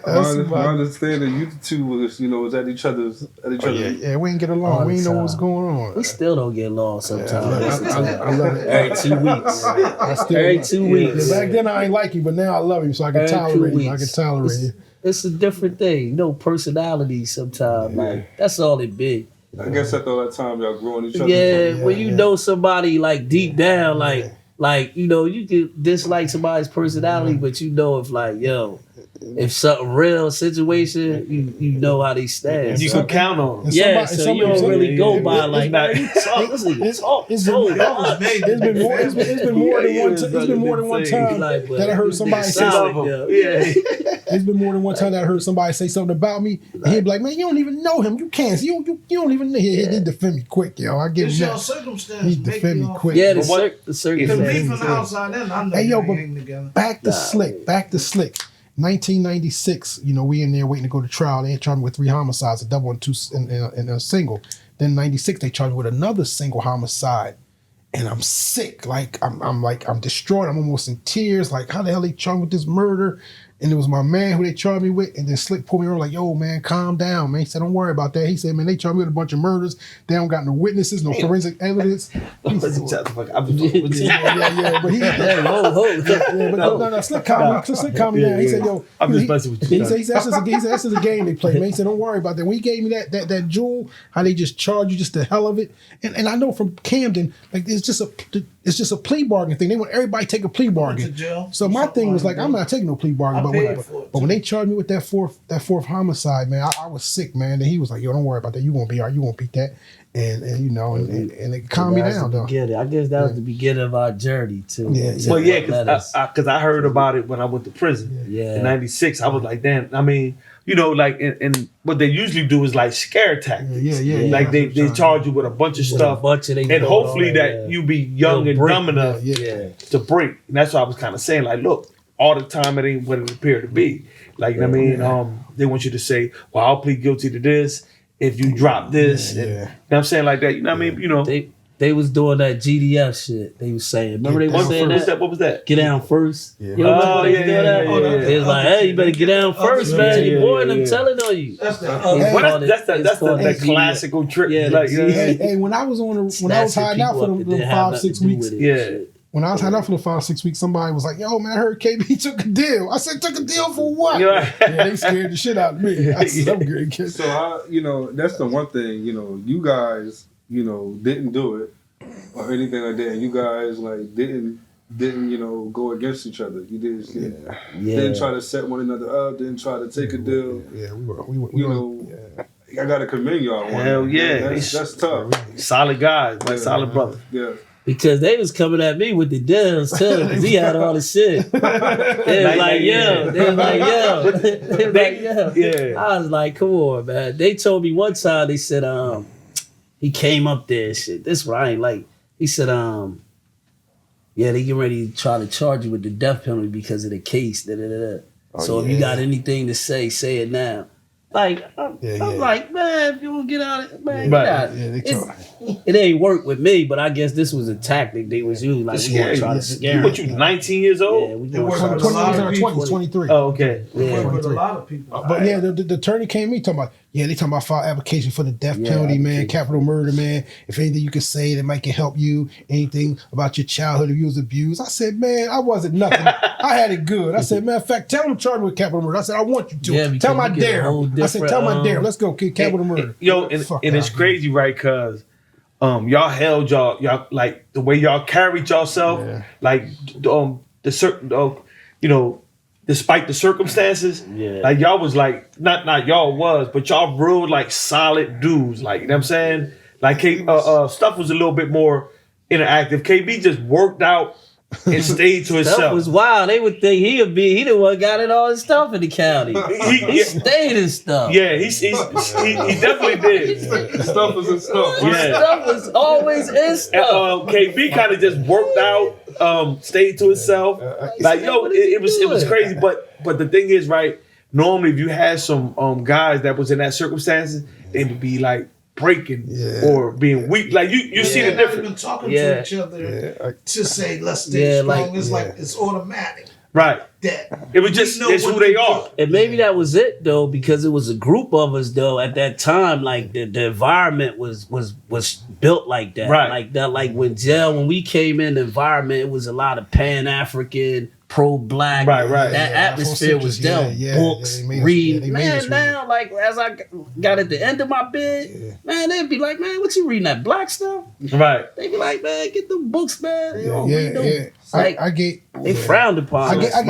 S7: My understanding, you two was at each other's.
S3: Yeah, we ain't get along. We ain't know what was going on.
S2: We still don't get along sometimes.
S3: I love it.
S2: Every 2 weeks.
S3: I still
S2: Every
S3: love-
S2: 2 weeks.
S3: Yeah, back then I ain't like you, but now I love you, so I can
S2: Every 2
S3: tolerate you. I can
S2: weeks.
S3: tolerate you.
S2: It's a different thing. Personality sometimes. Like, that's all it be.
S7: I guess after all that time, y'all growing each other.
S2: Yeah, when you know somebody like deep down, like you can dislike somebody's personality, but if something real situation, you know how they stand.
S5: You can count on them.
S3: And
S2: Yeah,
S3: somebody-
S2: so you don't
S3: somebody-
S2: really go by
S5: it's
S2: like
S5: not-
S2: that.
S3: It's been more than one time. It's been more than one time that I heard somebody say something.
S5: Yeah.
S3: It's been more than one time that I heard somebody say something about me. And he'd be like, "Man, you don't even know him. You can't. You don't even know." He defend me quick, yo. I give
S6: It's
S3: him
S6: your
S3: that.
S6: circumstances.
S3: He defend me quick.
S2: Yeah,
S5: But what-
S2: the
S6: Because
S2: circumstances.
S6: me from the outside in, I know
S3: Hey, yo,
S6: they
S3: but
S6: hang together.
S3: Back to Slick. 1996. We in there waiting to go to trial. They had charged me with 3 homicides, a double and 2 and a single. Then 96, they charged me with another single homicide. And I'm sick. Like I'm distraught. I'm almost in tears. Like, how the hell they charged me with this murder? And it was my man who they charged me with, and then Slick pulled me over like, yo, man, calm down, man. He said, don't worry about that. He said, man, they charged me with a bunch of murders. They don't got no witnesses, no forensic evidence.
S5: I'm
S3: Yeah, but he, no, Slick calmed me down. He said, yo,
S5: I'm just messing with you.
S3: He said, that's just a game they play, man. He said, don't worry about that. When he gave me that jewel, how they just charge you just the hell of it. And I know from Camden, like it's just a plea bargain thing. They want everybody to take a plea bargain. So my thing was like, I'm not taking no plea bargain. But when they charged me with that fourth homicide, man, I was sick, man. And he was like, yo, don't worry about that. You won't be all right. You won't beat that. And it calmed me down though.
S2: I guess that was the beginning of our journey too.
S5: Well, because I heard about it when I went to prison. In '96. I was like, damn. I mean, you know, like, and what they usually do is like scare tactics. Like they charge you with a bunch of stuff, and hopefully that you be young and dumb enough to break. And that's what I was kind of saying. Like, look, all the time it ain't what it appeared to be. Like, I mean, they want you to say, well, I'll plead guilty to this if you drop this. You know what I'm saying? Like that. You know what I mean? You know.
S2: They was doing that GDF shit. They was saying, remember they was saying that?
S5: What was that?
S2: Get down first. You know, they was like, hey, you better get down first, man. Your boy and them telling on you.
S5: That's the classical trick.
S3: Hey, when I was hiding out for them 5-6 weeks. When I was hiding out for the 5-6 weeks, somebody was like, yo, man, I heard KB took a deal. I said, took a deal for what? They scared the shit out of me. I said, I'm good, kid.
S7: So, that's the one thing, you guys, didn't do it or anything like that. And you guys, like, didn't go against each other. You didn't try to set one another up, didn't try to take a deal. I got to commend y'all.
S5: Hell yeah.
S7: That's tough.
S5: Solid guys, like solid brother.
S7: Yeah.
S2: Because they was coming at me with the deals too, because he had all the shit. They was like, yo. I was like, come on, man. They told me one time, they said, he came up there and shit. This one I ain't like. He said, they get ready to try to charge you with the death penalty because of the case. So if you got anything to say it now. Like, I'm like, man, if you want to get out of it, man, get out. It ain't work with me, but I guess this was a tactic they was using. Like, we want to try to scare him.
S5: What, you 19 years old?
S2: Yeah, we
S6: It worked with a lot of people.
S3: 23.
S5: Oh, okay.
S6: It worked with a lot of people.
S3: But the attorney came to me talking about, they talking about file application for the death penalty, man, capital murder, man. If anything you can say that might can help you, anything about your childhood if you was abused. I said, man, I wasn't nothing. I had it good. I said, matter of fact, tell them to charge me with capital murder. I said, I want you to.
S2: Yeah,
S3: tell my dare. I said, tell my dare. Let's go, kid, capital murder.
S5: Yo, and it's crazy, right? Because y'all held y'all like the way y'all carried yourself, like the certain despite the circumstances, like y'all was like not y'all was, but y'all real like solid dudes, like, you know what I'm saying? Like stuff was a little bit more interactive. KB just worked out and stayed to himself.
S2: That was wild. They would think he the one got it all his stuff in the county. He stayed in stuff.
S5: Yeah, he definitely did.
S7: Stuff was in stuff.
S2: Stuff was always in stuff.
S5: KB kind of just worked out, stayed to himself. Like, it was crazy. But the thing is, right, normally if you had some guys that was in that circumstances, they would be like breaking or being weak. Like you see the difference.
S6: Even talking to each other to say let's stay strong. It's like it's automatic.
S5: Right.
S6: That
S5: it was just it's who they are.
S2: And maybe that was it though, because it was a group of us though at that time. Like the environment was built like that.
S5: Right.
S2: Like that. Like when we came in, the environment, it was a lot of Pan-African, pro-black.
S5: Right.
S2: That atmosphere was there. Books, reading. Man, now like as I got at the end of my bed, man, they'd be like, man, what you reading, that black stuff?
S5: Right.
S2: They'd be like, man, get them books, man. They don't read them. It's
S3: like
S2: they frowned upon us.
S3: I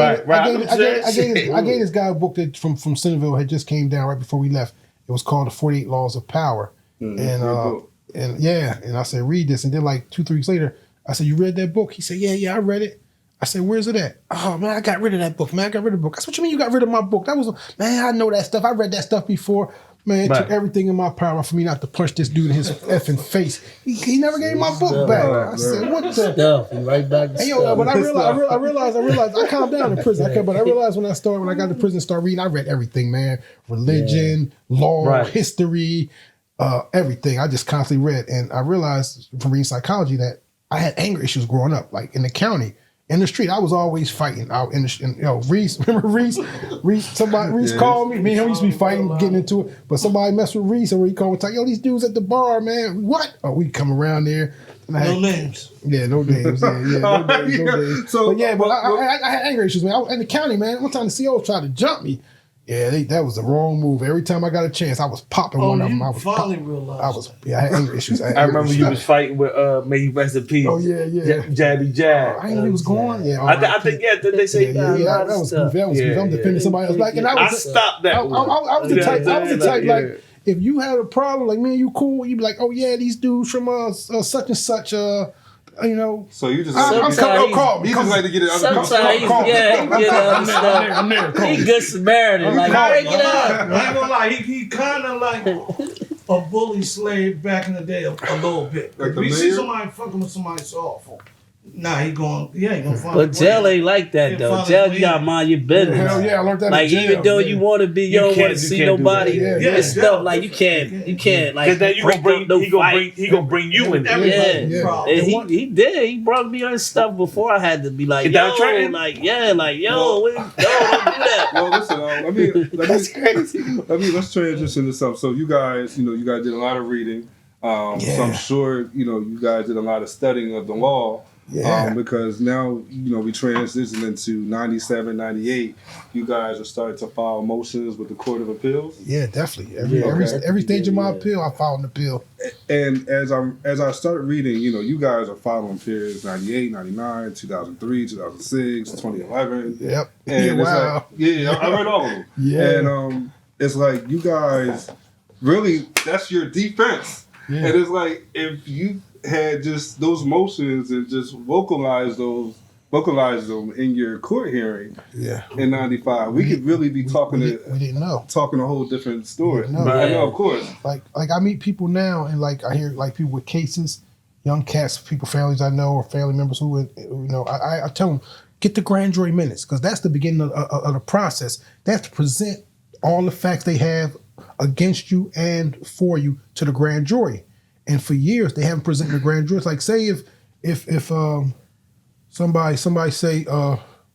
S3: gave this guy a book that from Centerville had just came down right before we left. It was called The 48 Laws of Power. And I said, read this. And then like 2-3 weeks later, I said, you read that book? He said, yeah, I read it. I said, where's it at? Oh, man, I got rid of that book, man. I got rid of the book. I said, what you mean you got rid of my book? That was, man, I know that stuff. I read that stuff before. Man, it took everything in my power for me not to punch this dude in his effing face. He never gave my book back. I said, what the?
S2: Stuff. Right back to stuff.
S3: But I realized, I calmed down in prison. But I realized when I got to prison and started reading, I read everything, man. Religion, law, history, everything. I just constantly read. And I realized from reading psychology that I had anger issues growing up, like in the county. in the street, I was always fighting out in the Reese. Remember Reese? Reese called me. Me and him used to be fighting, getting into it. But somebody messed with Reese, and he called me, like, yo, these dudes at the bar, man. What? Oh, we come around there.
S6: No names.
S3: Yeah, no names. No names. So, I had anger issues, man. I was in the county, man. One time the CO tried to jump me. Yeah, that was the wrong move. Every time I got a chance, I was popping one of them. I was
S6: finally realized.
S3: I had anger issues.
S5: I remember you was fighting with may he rest in peace.
S3: Oh yeah.
S5: Jabby Jab.
S3: I didn't know he was going. Yeah,
S5: I think did they say
S3: that was goofy. That was goofy. I'm defending somebody else. Like, and I
S5: stopped that.
S3: I was the type. Like, if you had a problem, like, man, you cool, you'd be like, oh yeah, these dudes from such and such. You know,
S7: so you just
S3: call me.
S7: He just like to get it other people's
S2: sometimes, yeah, he get other stuff.
S3: I'm there.
S2: He good Samaritan, like break it up.
S6: I ain't gonna lie, he kind of like a bully slave back in the day, a little bit.
S7: Like
S6: if we see somebody fucking with somebody so awful, nah, he gonna find.
S2: But jail ain't like that though. Jail, you gotta mind your business.
S3: Hell yeah, I learned that.
S2: Like
S3: in jail,
S2: even though you want to be, you don't want to see nobody. It's stuff like you can't like.
S5: Because then he gonna bring you in.
S2: Yeah. And he did. He brought me on stuff before I had to be like, yo, don't do that.
S7: Well, listen,
S2: That's crazy.
S7: Let's transition to something. So you guys did a lot of reading. So I'm sure you guys did a lot of studying of the law.
S3: Yeah.
S7: Because now, we transition into 97, 98. You guys are starting to file motions with the Court of Appeals.
S3: Yeah, definitely. Every stage of my appeal, I filed an appeal.
S7: And as I started reading, you guys are filing periods 98, 99, 2003, 2006, 2011.
S3: Yep.
S7: And
S3: wow.
S7: I read all of them.
S3: Yeah.
S7: And it's like you guys really, that's your defense. Yeah. And it's like if you had just those motions and just vocalize them in your court hearing in 95, we could really be talking
S3: we didn't know.
S7: Talking a whole different story.
S3: No.
S7: I know, of course.
S3: Like I meet people now and like I hear like people with cases, young cats, families I know or family members who I tell them, get the grand jury minutes because that's the beginning of the process. They have to present all the facts they have against you and for you to the grand jury. And for years they haven't presented the grand jury. It's like say if somebody say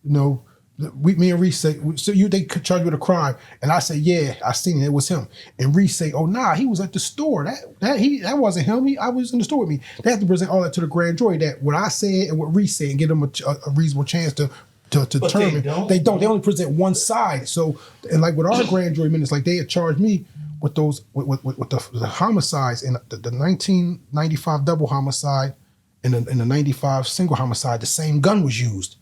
S3: me and Reese say they could charge you with a crime and I say yeah I seen it was him and Reese say oh nah he was at the store that wasn't him I was in the store with me. They have to present all that to the grand jury that what I said and what Reese said and give them a reasonable chance to determine. They don't. They only present one side. So and like with our grand jury minutes, like they had charged me with those with the homicides and the 1995 double homicide and the 95 single homicide. The same gun was used,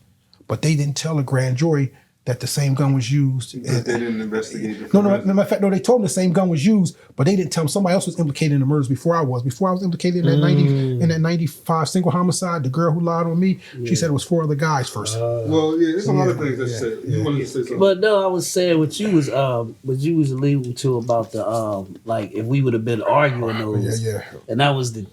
S3: but they didn't tell the grand jury that the same gun was used.
S7: They didn't investigate it.
S3: No. Matter of fact, no. They told them the same gun was used, but they didn't tell them somebody else was implicated in the murders before I was. Before I was implicated in that 95 single homicide, the girl who lied on me, she said it was 4 other guys first.
S7: Well, yeah, there's a lot of things that you said. You wanted to say something.
S2: But no, I was saying what you was alluding to about the like if we would have been arguing those. And that was the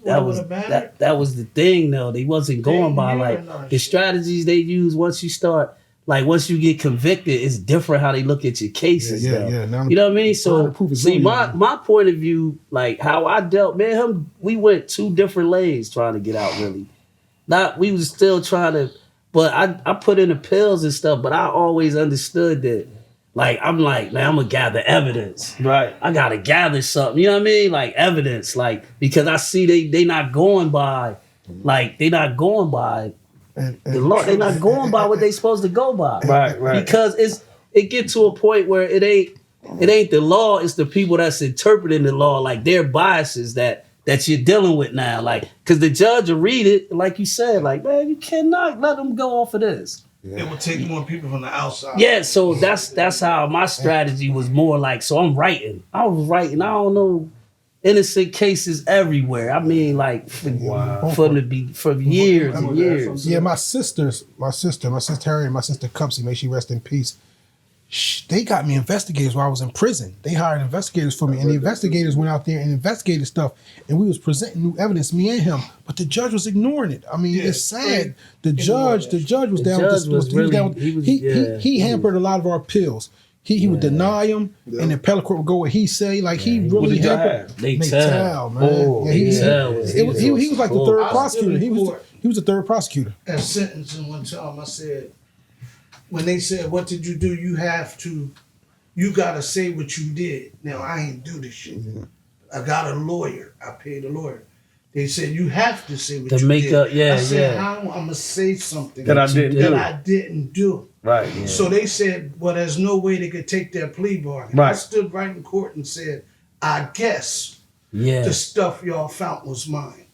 S2: thing though. They wasn't going by like the strategies they use once you start. Like once you get convicted, it's different how they look at your cases.
S3: Yeah.
S2: You know what I mean? So see, my point of view, like how I dealt, we went 2 different lanes trying to get out. Really, we was still trying to, but I put in the pills and stuff. But I always understood that, like I'm like, man, I'm gonna gather evidence.
S5: Right.
S2: I gotta gather something. You know what I mean? Like evidence, like because I see they not going by, like they not going by. The law, they're not going by what they supposed to go by.
S5: Right.
S2: Because it get to a point where it ain't the law, it's the people that's interpreting the law, like their biases that you're dealing with now. Like, because the judge will read it, like you said, like, man, you cannot let them go off of this.
S6: It will take more people from the outside.
S2: Yeah, so that's how my strategy was more like, so I'm writing. I don't know, innocent cases everywhere. I mean, like for years and years.
S3: Yeah, my sister Harriet, my sister Cupsy, may she rest in peace. They got me investigators while I was in prison. They hired investigators for me, and the investigators went out there and investigated stuff, and we was presenting new evidence, me and him. But the judge was ignoring it. I mean, it's sad. The judge was down with this. He hampered a lot of our appeals. He would deny him, and the appellate court would go what he say. Like he really
S5: What did y'all
S3: had
S5: have?
S2: They
S3: tell,
S2: tell.
S3: man.
S2: Oh,
S3: Yeah, he was like the third prosecutor. He was the third prosecutor.
S6: At sentencing one time, I said, when they said, "What did you do?" You gotta say what you did. Now I ain't do this shit. I got a lawyer. I paid a lawyer. They said you have to say what
S2: To
S6: you
S2: make
S6: did.
S2: up, yeah,
S6: I said,
S2: yeah.
S6: how I'm gonna say something
S5: That I didn't do.
S6: I didn't do.
S5: Right. Yeah.
S6: So they said, well, there's no way they could take their plea bargain.
S5: Right.
S6: I stood right in court and said, I guess
S2: Yeah.
S6: the stuff y'all found was mine.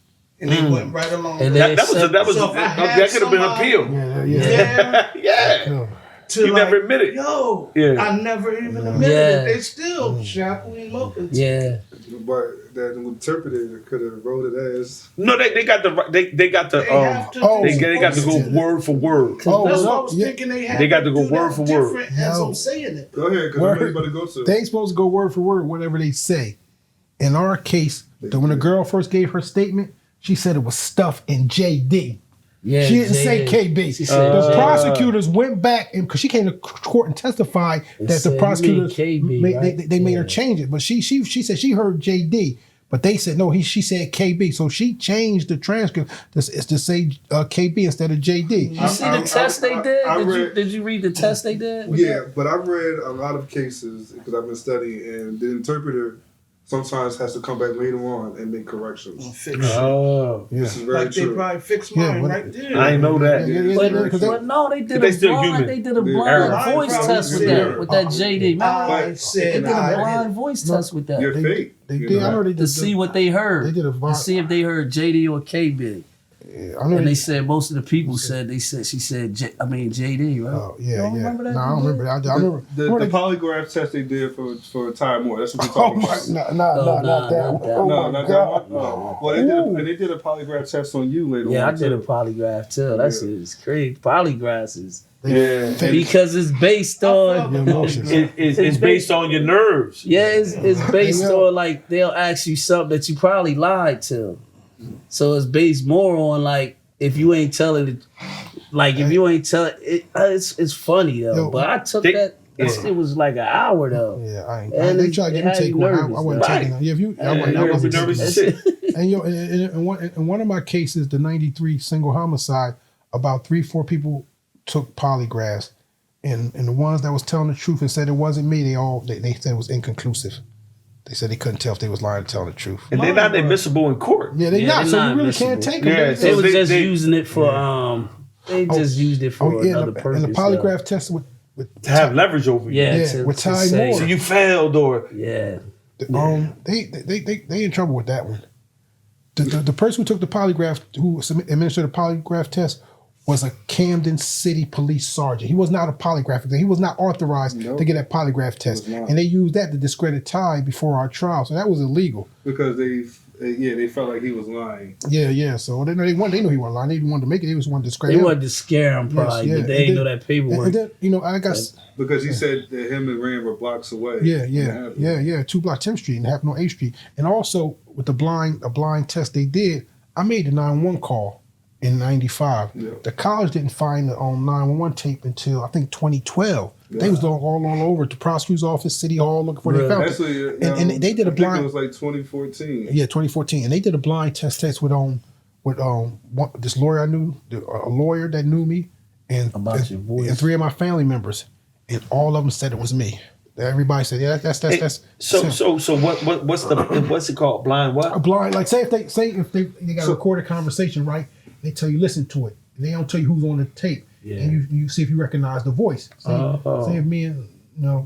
S6: And they went right along
S2: And
S6: with
S2: they
S6: it.
S5: that
S6: So if I had
S5: that could have been
S6: somebody-
S5: appealed.
S6: Yeah.
S5: Yeah.
S6: To
S5: You never admitted.
S6: Yo,
S5: Yeah.
S6: I never even admitted
S2: Yeah.
S6: it. They still shackling Mokins.
S2: Yeah.
S7: But that interpreter could have wrote it as.
S5: No, they got the they got the
S6: They have to
S3: oh,
S6: do
S5: they got to go
S6: something.
S5: word for word.
S3: Oh,
S6: That's what I
S3: no,
S6: was
S3: yeah.
S6: thinking they had
S5: They got to go
S6: do
S5: word
S6: that
S5: for word.
S6: different As
S3: No.
S6: I'm saying it.
S7: Go ahead, because I'm ready to go to.
S3: They ain't supposed to go word for word, whatever they say. In our case, when the girl first gave her statement, she said it was stuff in JD.
S2: Yeah.
S3: She didn't say
S2: JD.
S3: KB.
S2: She said
S3: The
S2: JD.
S3: prosecutors went back and because she came to court and testified that
S2: said,
S3: the
S2: "You
S3: prosecutors
S2: mean KB,
S3: made,
S2: right?"
S3: they made her
S2: Yeah.
S3: change it, but she said she heard JD, but they said no. She said KB, so she changed the transcript to say KB instead of JD.
S2: You see the test they did?
S7: I
S2: Did you
S7: read-
S2: did you read the test they did?
S7: Yeah, but I've read a lot of cases because I've been studying, and the interpreter sometimes has to come back later on and make corrections.
S6: Fix it.
S5: Oh,
S3: Yeah.
S7: This is very
S6: Like they
S7: true.
S6: probably fixed
S3: Yeah,
S6: mine
S3: but-
S6: right there.
S5: I ain't know that.
S2: But no, they did
S5: They
S2: a
S5: still
S2: blind.
S5: human.
S2: They did a
S7: Yeah.
S2: blind
S6: Blind
S2: voice
S6: probably
S2: test with
S7: did.
S2: that JD. Remember?
S6: I
S2: They
S6: said
S2: did a
S6: I
S2: blind voice test with that
S7: You're
S3: They-
S7: fake.
S3: They
S7: you
S3: did.
S7: know?
S3: I know they
S2: to
S3: did.
S2: see what they heard.
S3: They did a
S2: to
S3: blind.
S2: see if they heard JD or KB.
S3: I know
S2: And
S3: they
S2: they said most of the people said she said JD, right?
S3: Oh
S2: You
S3: yeah,
S2: don't
S3: yeah.
S2: remember that?
S3: No, I don't remember that. I remember.
S7: The polygraph test they did for Ty Moore. That's what you're
S3: Oh
S7: talking
S3: my,
S7: about.
S3: not
S2: No,
S3: that
S2: not
S3: one.
S2: that
S3: Oh
S7: No,
S3: my
S7: not that
S3: God.
S7: one. Oh. Well, they did a polygraph test on you later
S2: Yeah,
S7: on.
S2: I did a
S7: too.
S2: polygraph too. That shit is crazy. Polygraphs is
S5: Yeah.
S2: because it's based on
S3: Your emotions.
S5: It's based on your nerves.
S2: it's based
S3: Hey, yo.
S2: on like they'll ask you something that you probably lied to. So it's based more on like if you ain't telling it, like if you ain't telling it, it's funny though.
S3: Yo,
S2: but I took
S5: they-
S2: that. That
S5: yeah.
S2: shit was like an hour though.
S3: Yeah, I ain't.
S2: And
S3: They tried to
S2: it
S3: get me
S2: had
S3: to take
S2: you
S3: one. I
S2: nervous,
S3: wasn't
S5: right?
S3: taking that. Yeah, if you, I wasn't.
S5: Yeah,
S3: I
S5: nervous
S3: wasn't
S5: nervous
S3: taking
S5: as
S3: that.
S5: shit.
S3: And yo, in one of my cases, the '93 single homicide, about 3-4 people took polygraphs, and the ones that was telling the truth and said it wasn't me, they said it was inconclusive. They said they couldn't tell if they was lying or telling the truth.
S5: And they're not admissible in court.
S3: Yeah, they
S2: Yeah,
S3: not.
S2: they
S3: So
S2: not
S3: you really can't
S2: admissible.
S3: take them.
S5: Yeah,
S2: They was
S5: they-
S2: just
S5: they-
S2: using it for They just used it for
S3: yeah,
S2: another purpose.
S3: and the polygraph test with
S5: To have leverage over you.
S2: Yeah,
S3: Yeah, with
S2: to
S3: Ty
S2: say-
S3: Moore.
S5: So you failed or
S2: Yeah.
S3: They in trouble with that one. The person who took the polygraph, who administered the polygraph test, was a Camden City police sergeant. He was not a polygrapher. He was not authorized to get that polygraph test,
S7: Was not.
S3: and they used that to discredit Ty before our trial. So that was illegal.
S7: Because they felt like he was lying.
S3: Yeah. So they knew he wasn't lying. They didn't want to make it. They just wanted to
S2: They
S3: discredit him.
S2: wanted to scare him probably,
S3: Yes,
S2: but they
S3: and
S2: ain't
S3: then-
S2: know that paperwork.
S3: And then I got.
S7: Because he said that him and Rand were blocks away.
S3: Yeah. 2 block 10th Street and it happened on 8th Street. And also with a blind test they did, I made the 911 call in '95.
S7: Yeah.
S3: The college didn't find the 911 tape until I think 2012. They was all over at the prosecutor's office, City Hall, looking for. They
S2: Really?
S3: found it.
S7: Actually,
S3: And they did a
S7: I think
S3: blind.
S7: it was like 2014.
S3: Yeah, 2014, and they did a blind test with this lawyer I knew, a lawyer that knew me, and
S2: About your voice.
S3: and 3 of my family members, and all of them said it was me. Everybody said, yeah, that's
S5: so what's it called? Blind
S3: a
S5: what?
S3: blind. Like say if they got a recorded conversation, right? They tell you listen to it, and they don't tell you who's on the tape, and you see if you recognize the voice. Say if me and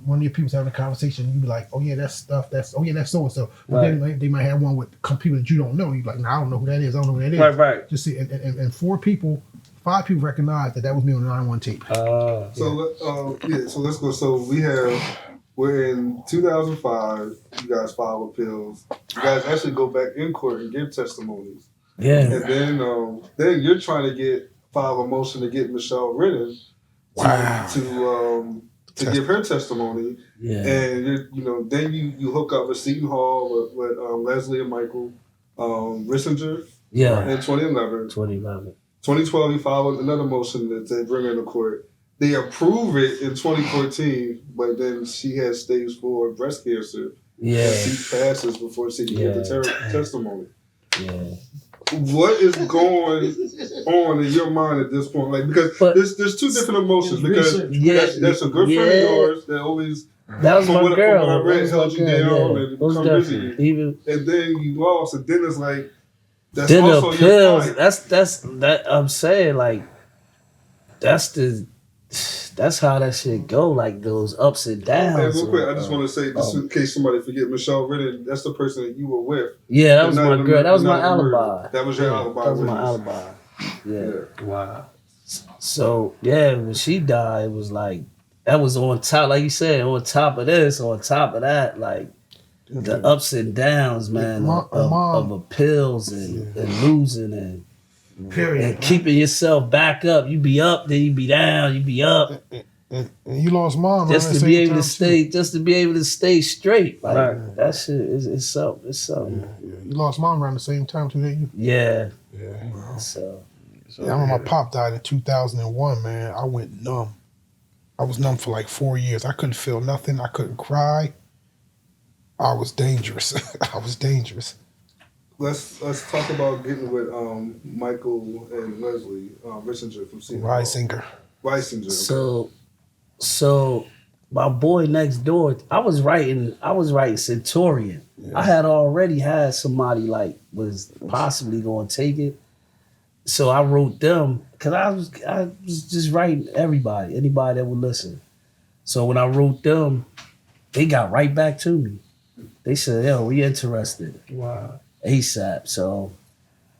S3: one of your people's having a conversation, you be like, oh yeah, that's stuff. That's so and so. But then they might have one with people that you don't know. You be like, nah, I don't know who that is. I don't know who that is.
S5: Right.
S3: Just see, and 5 people recognized that was me on the 911 tape.
S7: So let's go. So we're in 2005. You guys file appeals. You guys actually go back in court and give testimonies.
S2: Yeah.
S7: And then you're trying to file a motion to get Michelle Rennan to give her testimony.
S2: Yeah.
S7: And then you hook up with Seton Hall with Leslie and Michael Rissinger
S2: Yeah.
S7: in 2011.
S2: 2011.
S7: 2012, you filed another motion that they bring her into court. they approve it in 2014, but then she had stage 4 breast cancer.
S2: Yeah.
S7: And she passes before she can give the testimony.
S2: Yeah.
S7: What is going on in your mind at this point? Like, because there's two different emotions. Because that's a good friend of yours that always
S2: that was my girl.
S7: From what I read, held you down and come visit you.
S2: Even,
S7: and then you lost, and then it's like that's
S2: then
S7: also
S2: the
S7: your
S2: pills.
S7: fight.
S2: That I'm saying, like, that's how that shit go. Like those ups and downs.
S7: Hey, real quick, I just want to say, just in case somebody forget, Michelle Ridden, that's the person that you were with.
S2: Yeah, that was my girl. That was my alibi.
S7: That was your alibi.
S2: That was my alibi. Yeah.
S5: Wow.
S2: So yeah, when she died, it was like that was on top, like you said, on top of this, on top of that, like the ups and downs, man, of the pills and losing and keeping yourself back up. You be up, then you be down, you be up.
S3: And you lost mom
S2: just to be able to stay, just to be able to stay straight. Like that shit is something. It's something.
S3: Yeah. You lost mom around the same time too, didn't you?
S2: Yeah.
S3: Yeah. Wow.
S2: So
S3: I remember my pop died in 2001. Man, I went numb. I was numb for like 4 years. I couldn't feel nothing. I couldn't cry. I was dangerous. I was dangerous.
S7: Let's talk about getting with Michael and Leslie Rissinger from
S3: Reisinger.
S7: Okay.
S2: So my boy next door, I was writing Centurion. Yeah. I had already had somebody like was possibly going to take it. So I wrote them because I was just writing anybody that would listen. So when I wrote them, they got right back to me. They said, "Yo, we interested." Wow. ASAP. So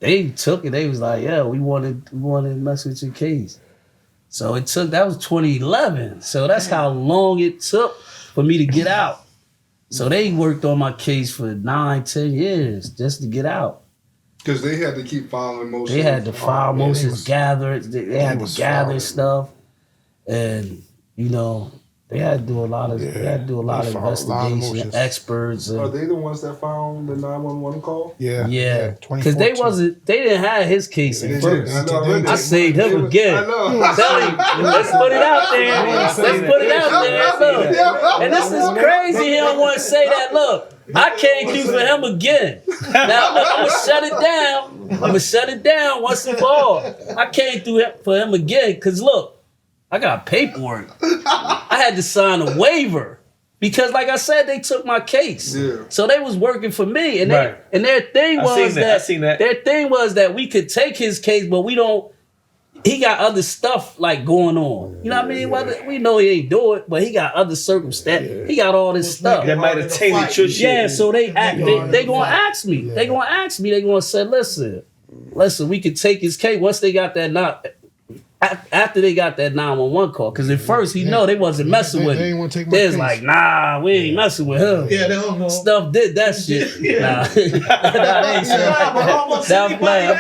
S2: they took it. They was like, "Yeah, we wanted to mess with your case." So that was 2011. So that's how long it took for me to get out. So they worked on my case for 9-10 years just to get out.
S7: Because they had to keep filing motions.
S2: They had to file motions, gather it. They had to gather stuff, and they had to do a lot of investigation, experts.
S7: Are they the ones that found the 911 call?
S2: Yeah. Because they didn't have his case at first. I saved him again.
S7: I know.
S2: Tell him, let's put it out there. Let's put it out there. Look. And this is crazy. He don't want to say that. Look. I came through for him again. Now, look, I'm going to shut it down. I'm going to shut it down once and for all. I came through for him again because, look, I got paperwork. I had to sign a waiver because, like I said, they took my case. Yeah. So they was working for me. And their thing was their thing was that we could take his case, but we don't. He got other stuff like going on. You know what I mean? Whether we know he ain't do it, but he got other circumstances. He got all this stuff
S5: that might have tainted your shit.
S2: Yeah, so they gonna ask me. They gonna ask me. They gonna say, listen, we could take his case once they got that after they got that 911 call. Because at first they wasn't messing with him. They was like, nah, we ain't messing with him.
S6: Yeah, they don't know.
S2: Stuff did that shit. Nah, they ain't I'm playing.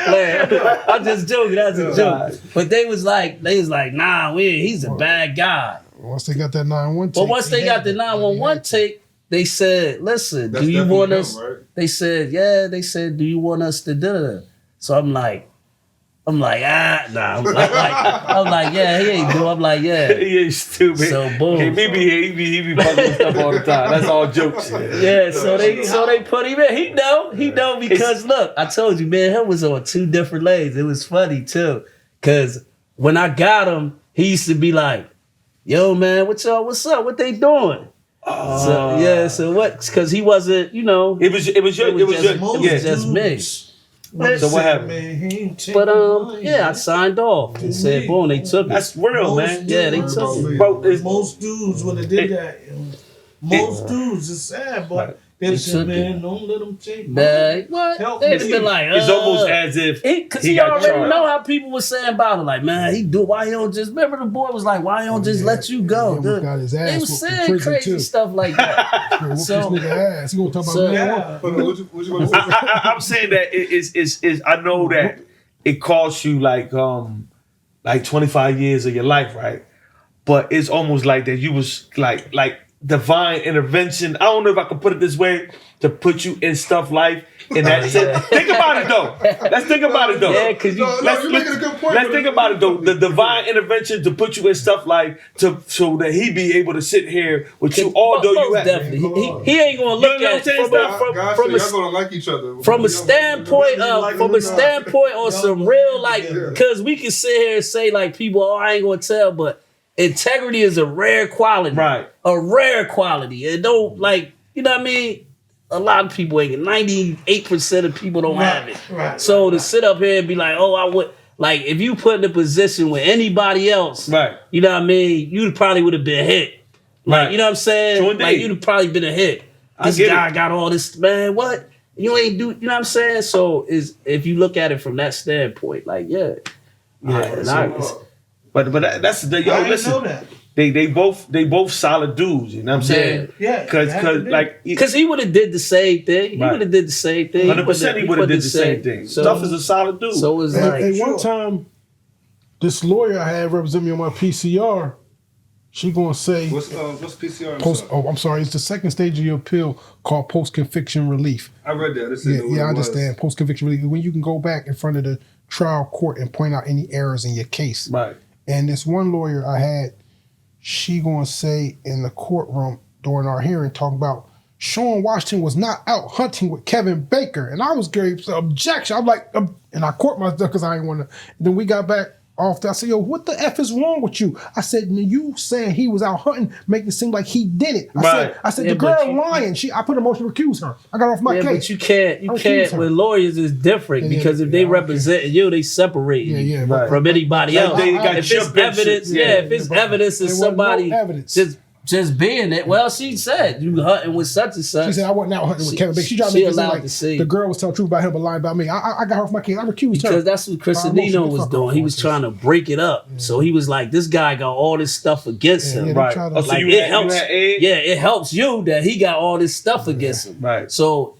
S2: I'm just joking. That's a joke. But they was like, nah, he's a bad guy.
S3: Once they got that 911 take.
S2: But once they got the 911 take, they said, listen, do you want us?
S7: Right?
S2: They said, yeah. They said, do you want us to do it? So I'm like, nah. I'm like, yeah, he ain't do. I'm like, yeah.
S5: He ain't stupid.
S2: So boom.
S5: He be bugging stuff all the time. That's all jokes.
S2: Yeah. So they put him in. He know because look, I told you, man, him was on 2 different lanes. It was funny too, cause when I got him, he used to be like, yo, man, what's up? What they doing? So what? Cause he wasn't,
S5: It was just
S2: me.
S5: So what happened?
S2: But I signed off and said, boom, they took it.
S5: That's real, man.
S2: Yeah, they took it.
S5: Bro,
S6: most dudes would have did that. Most dudes, it's sad, but they said, man, don't let them take
S2: it. What? They'd have been like,
S5: it's almost as if
S2: because he already know how people were saying about it. Like, man, why he don't just, remember the boy was like, why he don't just let you go?
S3: Got his ass
S2: they was saying crazy stuff like that.
S3: So, this nigga ass. He gonna talk about
S5: I'm saying that it's I know that it costs you like 25 years of your life, right? But it's almost like that you was like divine intervention. I don't know if I can put it this way to put you in stuff life. And that's it. Think about it though. Let's think about it though.
S2: Yeah, because
S7: you're making a good point.
S5: Let's think about it though. The divine intervention to put you in stuff life so that he be able to sit here with you, although you have.
S2: Definitely. He ain't gonna look at it from a standpoint on some real because we can sit here and say like people, oh, I ain't gonna tell, but integrity is a rare quality,
S5: right? A
S2: rare quality. It don't you know what I mean. A lot of people ain't. 98% of people don't have it.
S6: Right.
S2: So to sit up here and be like, oh, I would if you put in a position with anybody else,
S5: right? You
S2: know what I mean. You probably would have been hit. You know what I'm saying?
S5: Sure
S2: you'd have probably been a hit. This guy got all this, man. What you ain't do? You know what I'm saying? So if you look at it from that standpoint, but
S5: that's the yo.
S6: I
S5: Listen,
S6: didn't know that.
S5: They both solid dudes. You know what I'm saying?
S6: Yeah.
S5: Because
S2: he would have did the same thing. He would have did the same thing.
S5: 100% he would have did the same thing. Stuff is a solid dude.
S2: So it's
S3: one time, this lawyer I had represent me on my PCR. She gonna say
S7: what's PCR?
S3: I'm sorry. It's the second stage of your appeal called post-conviction relief.
S7: I read that.
S3: I understand. Post-conviction relief, when you can go back in front of the trial court and point out any errors in your case.
S5: Right.
S3: And this one lawyer I had, she gonna say in the courtroom during our hearing, talking about Sean Washington was not out hunting with Kevin Baker, and I was very objection. I'm like, and I court myself because I ain't want to. Then we got back off. I said, yo, what the F is wrong with you? I said, you saying he was out hunting, make it seem like he did it. I said, the girl lying. I put a motion to recuse her. I got off my case.
S2: But you can't. With lawyers, it's different because if they represent you, they separate you from anybody else. If it's evidence, is somebody just being it. Well, she said you hunting with such and such.
S3: She said I wasn't out hunting with Kevin Baker. She tried to make it seem like the girl was telling the truth about him, but lying about me. I got her off my case. I recused her
S2: because that's what Cristiano was doing. He was trying to break it up. So he was like, this guy got all this stuff against him.
S5: Right.
S2: It helps. It helps you that he got all this stuff against him.
S5: Right.
S2: So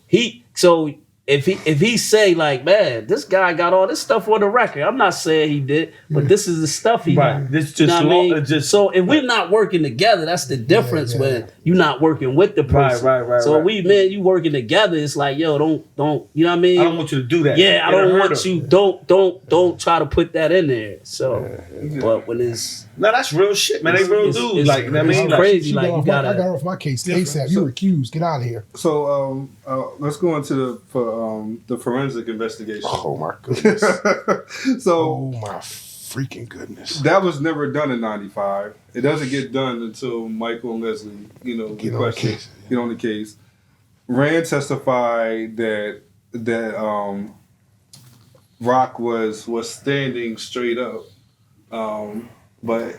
S2: if he say like, man, this guy got all this stuff on the record. I'm not saying he did, but this is the stuff he did.
S5: This just
S2: so if we're not working together, that's the difference when you're not working with the person.
S5: Right.
S2: So you working together, it's like, yo, don't you know what I mean?
S5: I don't want you to do that.
S2: Yeah, I don't want you. Don't try to put that in there. So, but when it's
S5: that's real shit, man. They real dudes. I mean,
S2: it's crazy.
S3: I got her off my case ASAP. You recused. Get out of here.
S7: So let's go into the forensic investigation.
S3: Oh my goodness.
S7: So
S3: oh my freaking goodness.
S7: That was never done in '95. It doesn't get done until Michael and Leslie, get on the case. Rand testified that Rock was standing straight up, but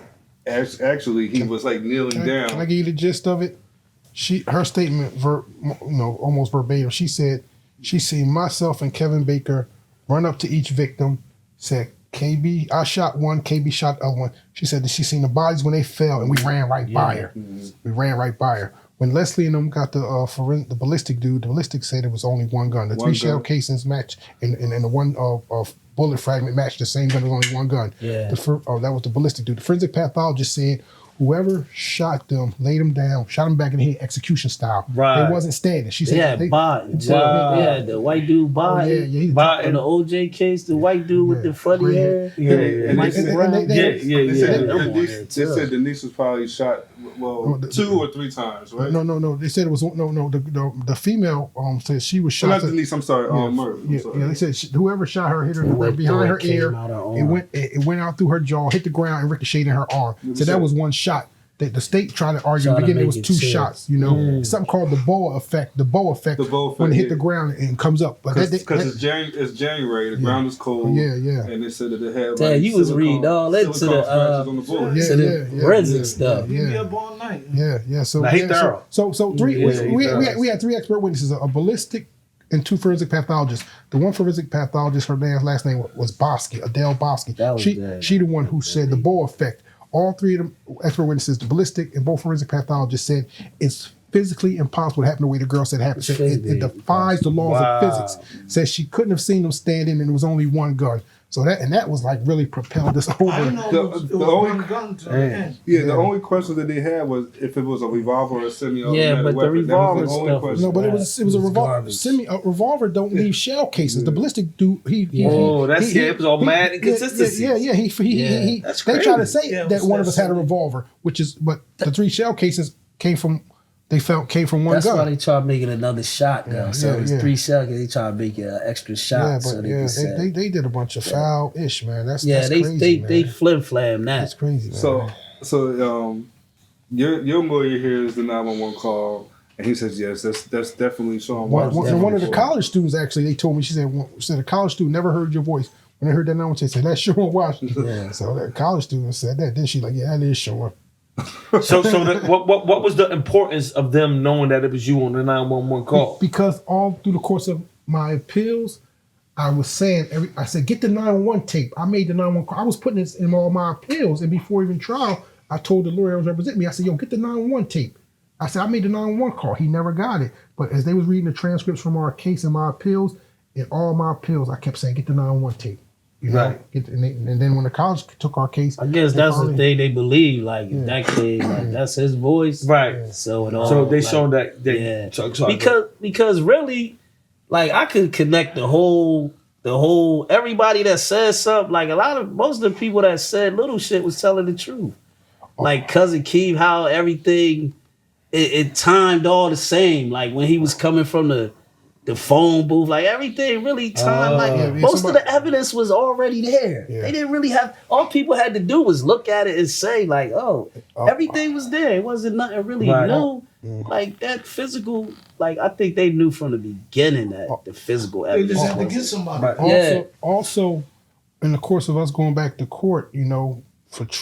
S7: actually he was like kneeling down.
S3: Can I give you the gist of it? Her statement, almost verbatim. She said she seen myself and Kevin Baker run up to each victim, said, KB, I shot one, KB shot the other one. She said that she seen the bodies when they fell and we ran right by her. Mm-hmm. We ran right by her. When Leslie and them got the ballistic dude, the ballistic said it was only one gun. The three shell casings matched and the one bullet fragment matched the same gun. It was only one gun. Yeah. That was the ballistic dude. The forensic pathologist said whoever shot them, laid them down, shot them back in the head, execution style. Right. They wasn't standing. She said, the
S2: white dude body. In the OJ case, the white dude with the funny hair.
S7: They said Denise was probably shot 2 or 3 times, right?
S3: No. They said it was the female said she was shot.
S7: Not Denise. I'm sorry. Murder.
S3: They said whoever shot her hit her behind her ear. It went out through her jaw, hit the ground, and ricocheted in her arm. So that was one shot. The state tried to argue in the beginning it was 2 shots. Something called the boa effect. The boa effect when it hit the ground and comes up.
S7: Because it's January, the ground is cold.
S3: Yeah.
S7: And they said that it had.
S2: Damn, you was reading all that to the forensic stuff.
S6: Yeah, up all night.
S3: Yeah. So three. We had 3 expert witnesses: a ballistic and 2 forensic pathologists. The one forensic pathologist, her last name was Bosky, Adele Bosky. She the one who said the boa effect. All 3 of them expert witnesses, the ballistic and both forensic pathologists said it's physically impossible to happen the way the girl said it happened. It defies the laws of physics. Says she couldn't have seen them standing and there was only one gun. So that was like really propelled this over.
S6: I know it was one gun to the end.
S7: The only question that they had was if it was a revolver or a semi-automatic
S2: but the
S7: weapon.
S2: revolver
S7: That was the only
S2: stuff-
S7: question.
S3: No, but it was a revolver. A revolver don't leave shell cases. The ballistic dude, it
S5: was all mad inconsistency.
S3: He
S5: That's
S3: they
S5: crazy.
S3: try to say
S6: Yeah, it
S3: that
S6: was
S3: one of
S6: that
S3: us had a
S6: silly.
S3: revolver, but the 3 shell cases came from one
S2: That's why
S3: gun.
S2: they try to make it another shotgun. So it's 3 shotguns. They try to make it an extra shot.
S3: Yeah,
S2: so
S3: but
S2: they can say.
S3: they did a bunch of foul-ish, man. That's
S2: Yeah,
S3: crazy,
S2: they
S3: man.
S2: flim-flam that.
S3: That's crazy, man.
S7: So your lawyer hears the 911 call and he says yes, that's definitely Sean Watson.
S3: One of the college students actually, they told me, she said a college student never heard your voice. When they heard that number, they said that's Sean Washington.
S2: Yeah.
S3: So that college student said that. Then she like, yeah, that is Sean.
S5: What was the importance of them knowing that it was you on the 911 call?
S3: Because all through the course of my appeals, I was saying, I said, get the 911 tape. I made the 911 call. I was putting this in all my appeals. And before even trial, I told the lawyer who was representing me, I said, yo, get the 911 tape. I said, I made the 911 call. He never got it. But as they was reading the transcripts from our case and my appeals, in all my appeals, I kept saying, get the 911 tape. You know?
S5: Right.
S3: And then when the college took our case,
S2: I guess
S3: they
S2: that's the
S3: finally-
S2: thing they believe. Like that kid, like that's his voice.
S5: Right.
S2: So it all.
S5: So they
S2: like,
S5: shown that.
S2: Yeah.
S5: Sorry,
S2: Because really, like I could connect the whole everybody that says something. Like most of the people that said little shit was telling the truth. Like Cousin Keith, how everything it timed all the same. Like when he was coming from the phone booth, like everything really timed. Most of the evidence was already there.
S3: Yeah.
S2: They didn't really have. All people had to do was look at it and say, like, everything was there. It wasn't nothing really new. Like that physical. Like I think they knew from the beginning that the physical
S6: They
S2: evidence.
S6: just had to
S2: was-
S6: get somebody.
S3: Also, in the course of us going back to court, you know,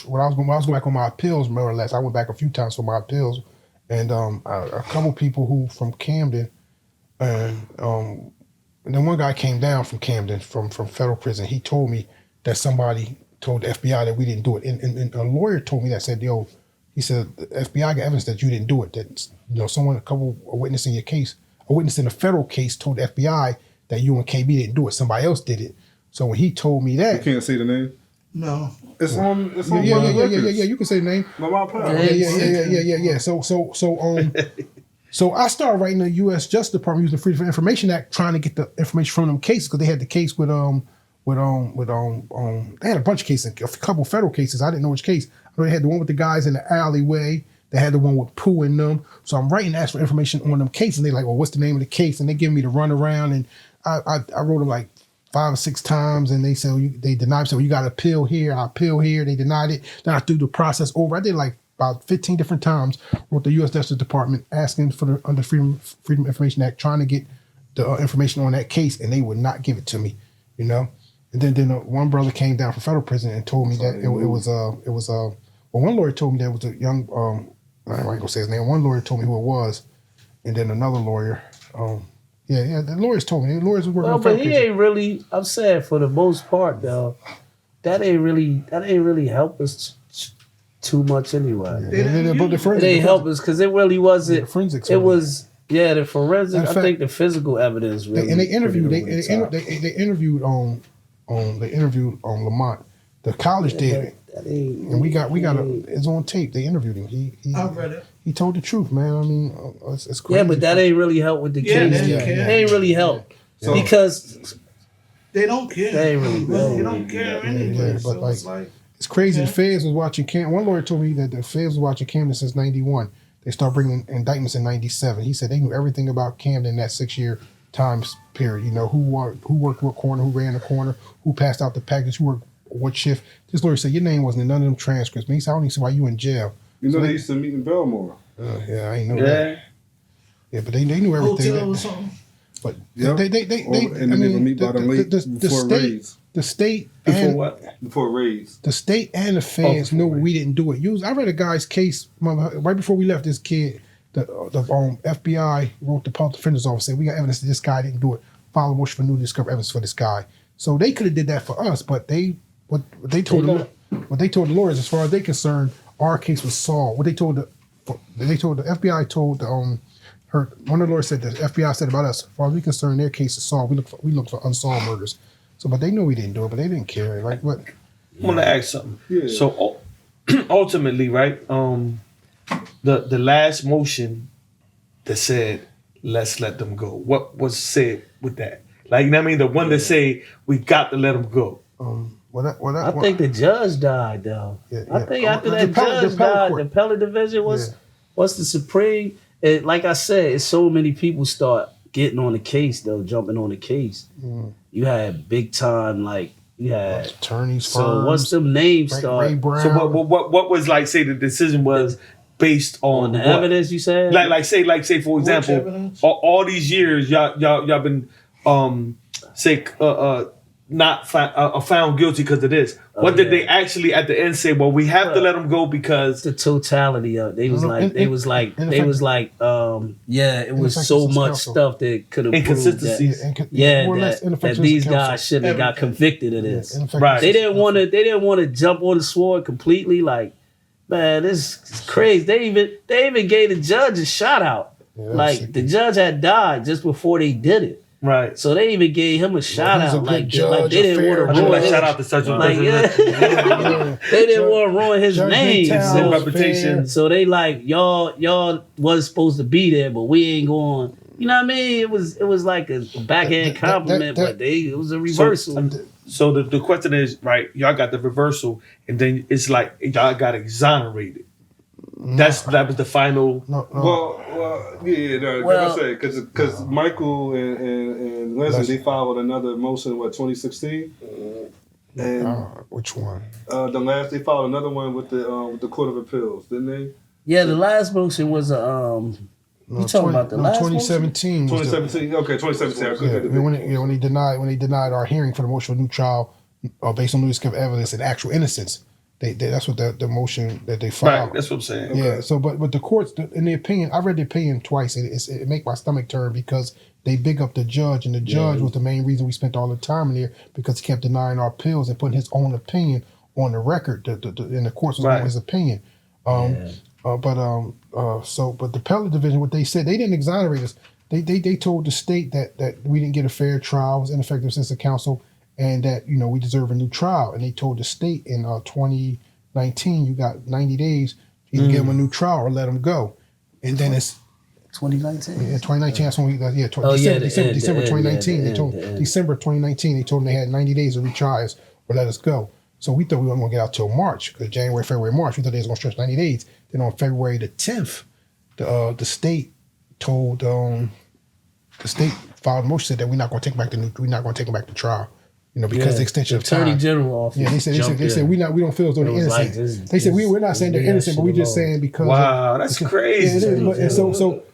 S3: when I was going back on my appeals, more or less, I went back a few times for my appeals, and a couple people who from Camden, and then one guy came down from Camden from federal prison. He told me that somebody told the FBI that we didn't do it, and a lawyer told me that, said, yo, he said the FBI got evidence that you didn't do it. That a witness in your case, a witness in a federal case told the FBI that you and KB didn't do it. Somebody else did it. So when he told me
S7: You
S3: that,
S7: can't say the name.
S6: No.
S7: It's on. It's on.
S3: yeah,
S7: records.
S3: you can say the name.
S7: My pal.
S3: Yeah. So I started writing the U.S. Justice Department using the Freedom of Information Act, trying to get the information from them cases, because they had the case with they had a bunch of cases, a couple federal cases. I didn't know which case. I know they had the one with the guys in the alleyway. They had the one with Pooh in them. So I'm writing, ask for information on them cases. And they're like, well, what's the name of the case? And they give me the runaround. And I wrote them like 5 or 6 times, and they said they denied. So you got to appeal here. I appeal here. They denied it. Then I threw the process over. I did like about 15 different times. Wrote the U.S. Justice Department asking for under Freedom of Information Act, trying to get the information on that case, and they would not give it to me. You know. And then one brother came down from federal prison and told me that it was one lawyer told me that it was a young I ain't gonna say his name. One lawyer told me who it was, and then another lawyer. The lawyers told me. The lawyers were working.
S2: Well,
S3: on
S2: but
S3: federal
S2: he
S3: prison.
S2: ain't really. I'm saying for the most part, though, that ain't really help us too much anyway.
S3: It
S2: It ain't help us because it really wasn't.
S3: The forensics.
S2: It was the forensic.
S3: In
S2: I
S3: think
S2: think the physical evidence really.
S3: And they interviewed.
S2: put it over the top.
S3: They interviewed on Lamont. The college did it,
S2: That ain't-
S3: and we got it's on tape. They interviewed him. He
S6: I read it.
S3: he told the truth, man. I mean, it's crazy.
S2: Yeah, but that ain't really help with the
S6: Yeah,
S2: case.
S6: they
S2: It
S6: care.
S2: ain't really help
S7: So-
S2: because
S6: They don't care.
S2: They ain't really-
S6: They don't care anyway.
S3: but
S6: So it's like
S3: it's crazy.
S6: Yeah.
S3: The feds was watching Camden. One lawyer told me that the feds was watching Camden since '91. They started bringing indictments in '97. He said they knew everything about Camden in that 6-year time period. You know, who worked what corner, who ran the corner, who passed out the package, who worked what shift. This lawyer said your name wasn't in none of them transcripts. But he said I don't even see why you in jail.
S7: You know they used to meet in Belmore.
S3: Yeah, I ain't know that. Yeah, but they knew everything.
S6: hotel or something.
S3: But
S7: Yep.
S3: they
S7: And then they would meet by them late before raids.
S3: the state
S5: Before
S3: and
S5: what?
S7: Before raids.
S3: the state and the feds
S5: before
S3: knew
S5: raids.
S3: we didn't do it. I read a guy's case right before we left. This kid, the FBI wrote the public defender's office, said we got evidence that this guy didn't do it. Follow motion for new discover evidence for this guy. So they could have did that for us, but what they told the lawyers, as far as they concerned, our case was solved. What they told they told the FBI told her one of the lawyers said that the FBI said about us, as far as we concerned, their case is solved. We look for unsolved murders. So, but they knew we didn't do it, but they didn't care. Like what?
S5: I want to ask something.
S7: Yeah.
S5: So ultimately, right? The last motion that said let's let them go. What was said with that? Like, you know what I mean? The one that say we got to let them go.
S2: I think the judge died though.
S3: Yeah,
S2: I think after that judge died, the appellate division was the supreme. Like I said, it's so many people start getting on the case though, jumping on the case. You had big time, like you had
S3: attorneys.
S2: So what's them names start?
S3: Ray Brown.
S5: So what was like? Say the decision was based on
S2: the
S5: what?
S2: evidence you said.
S5: Like say for example,
S6: evidence?
S5: all these years y'all been not found guilty because of this. What did they actually at the end say? Well, we have to let them go because
S2: the totality of it. It was so much stuff that could have
S5: inconsistencies.
S2: that these guys shouldn't have got convicted of this.
S5: Right.
S2: They didn't want to jump on the sword completely. Like, man, this is crazy. They even gave the judge a shout out. The judge had died just before they did it.
S5: Right.
S2: So they even gave him a shout out. Like they didn't want to ruin
S5: shout out to such a
S2: they didn't want to ruin his name.
S5: Reputation.
S2: So they like y'all wasn't supposed to be there, but we ain't going. You know what I mean? It was like a backhand compliment, but it was a reversal.
S5: So the question is, right, y'all got the reversal, and then it's like y'all got exonerated. That was the final.
S7: Like I said, because Michael and Leslie, they filed another motion, 2016? And
S3: which one?
S7: They filed another one with the Court of Appeals, didn't they?
S2: Yeah, the last motion was you talking about the last
S3: 2017?
S7: 2017. Okay, 2017.
S3: When they denied our hearing for the motion of new trial based on newly evidence and actual innocence. That's what the motion that they filed.
S5: Right, that's what I'm saying.
S3: Yeah. Okay. So, but the courts, in the opinion, I read the opinion twice, and it make my stomach turn because they big up the judge, and the judge was the main reason we spent all the time in there because he kept denying our appeals and putting his own opinion on the record. And the courts was on his opinion. But the appellate division, what they said, they didn't exonerate us. They told the state that we didn't get a fair trial, was ineffective assistance of counsel. And that, we deserve a new trial. And they told the state in 2019, you got 90 days, either give them a new trial or let them go. And then it's
S2: 2019.
S3: Yeah, 2019. That's when we December 2019. December 2019. They told them they had 90 days to retry us or let us go. So we thought we weren't going to get out till March, because January, February, March, we thought they was going to stretch 90 days. Then on February the 10th, the state told the state filed a motion said that we're not going to take them back to trial. Because the extension of time.
S2: Attorney General office.
S3: Yeah, they said we don't feel as though they're innocent. They said we're not saying they're innocent, but we're just saying because.
S5: Wow, that's crazy.
S3: Yeah, it is.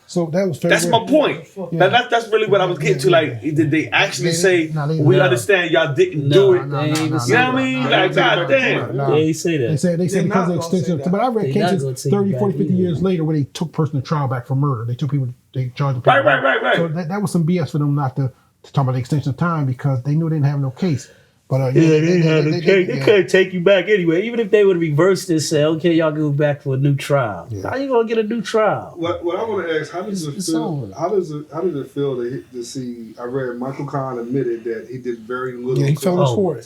S3: So that was February.
S5: That's my point. Yeah. That's really what I was getting to. Like, did they actually say we understand y'all didn't do it? You know what I mean? Like, goddamn.
S2: They say that.
S3: They said because of the extension. But I read cases 30, 40, 50 years later where they took person to trial back for murder. They took people. They charged them.
S5: Right.
S3: So that was some BS for them not to talk about the extension of time because they knew they didn't have no case. But
S2: they couldn't take you back anyway. Even if they would reverse this, say, okay, y'all go back for a new trial. Yeah. How you gonna get a new trial?
S7: What I want to ask, how does it feel? How does it feel to see? I read Michael Kahn admitted that he did very little.
S3: Yeah, he fell on his sword.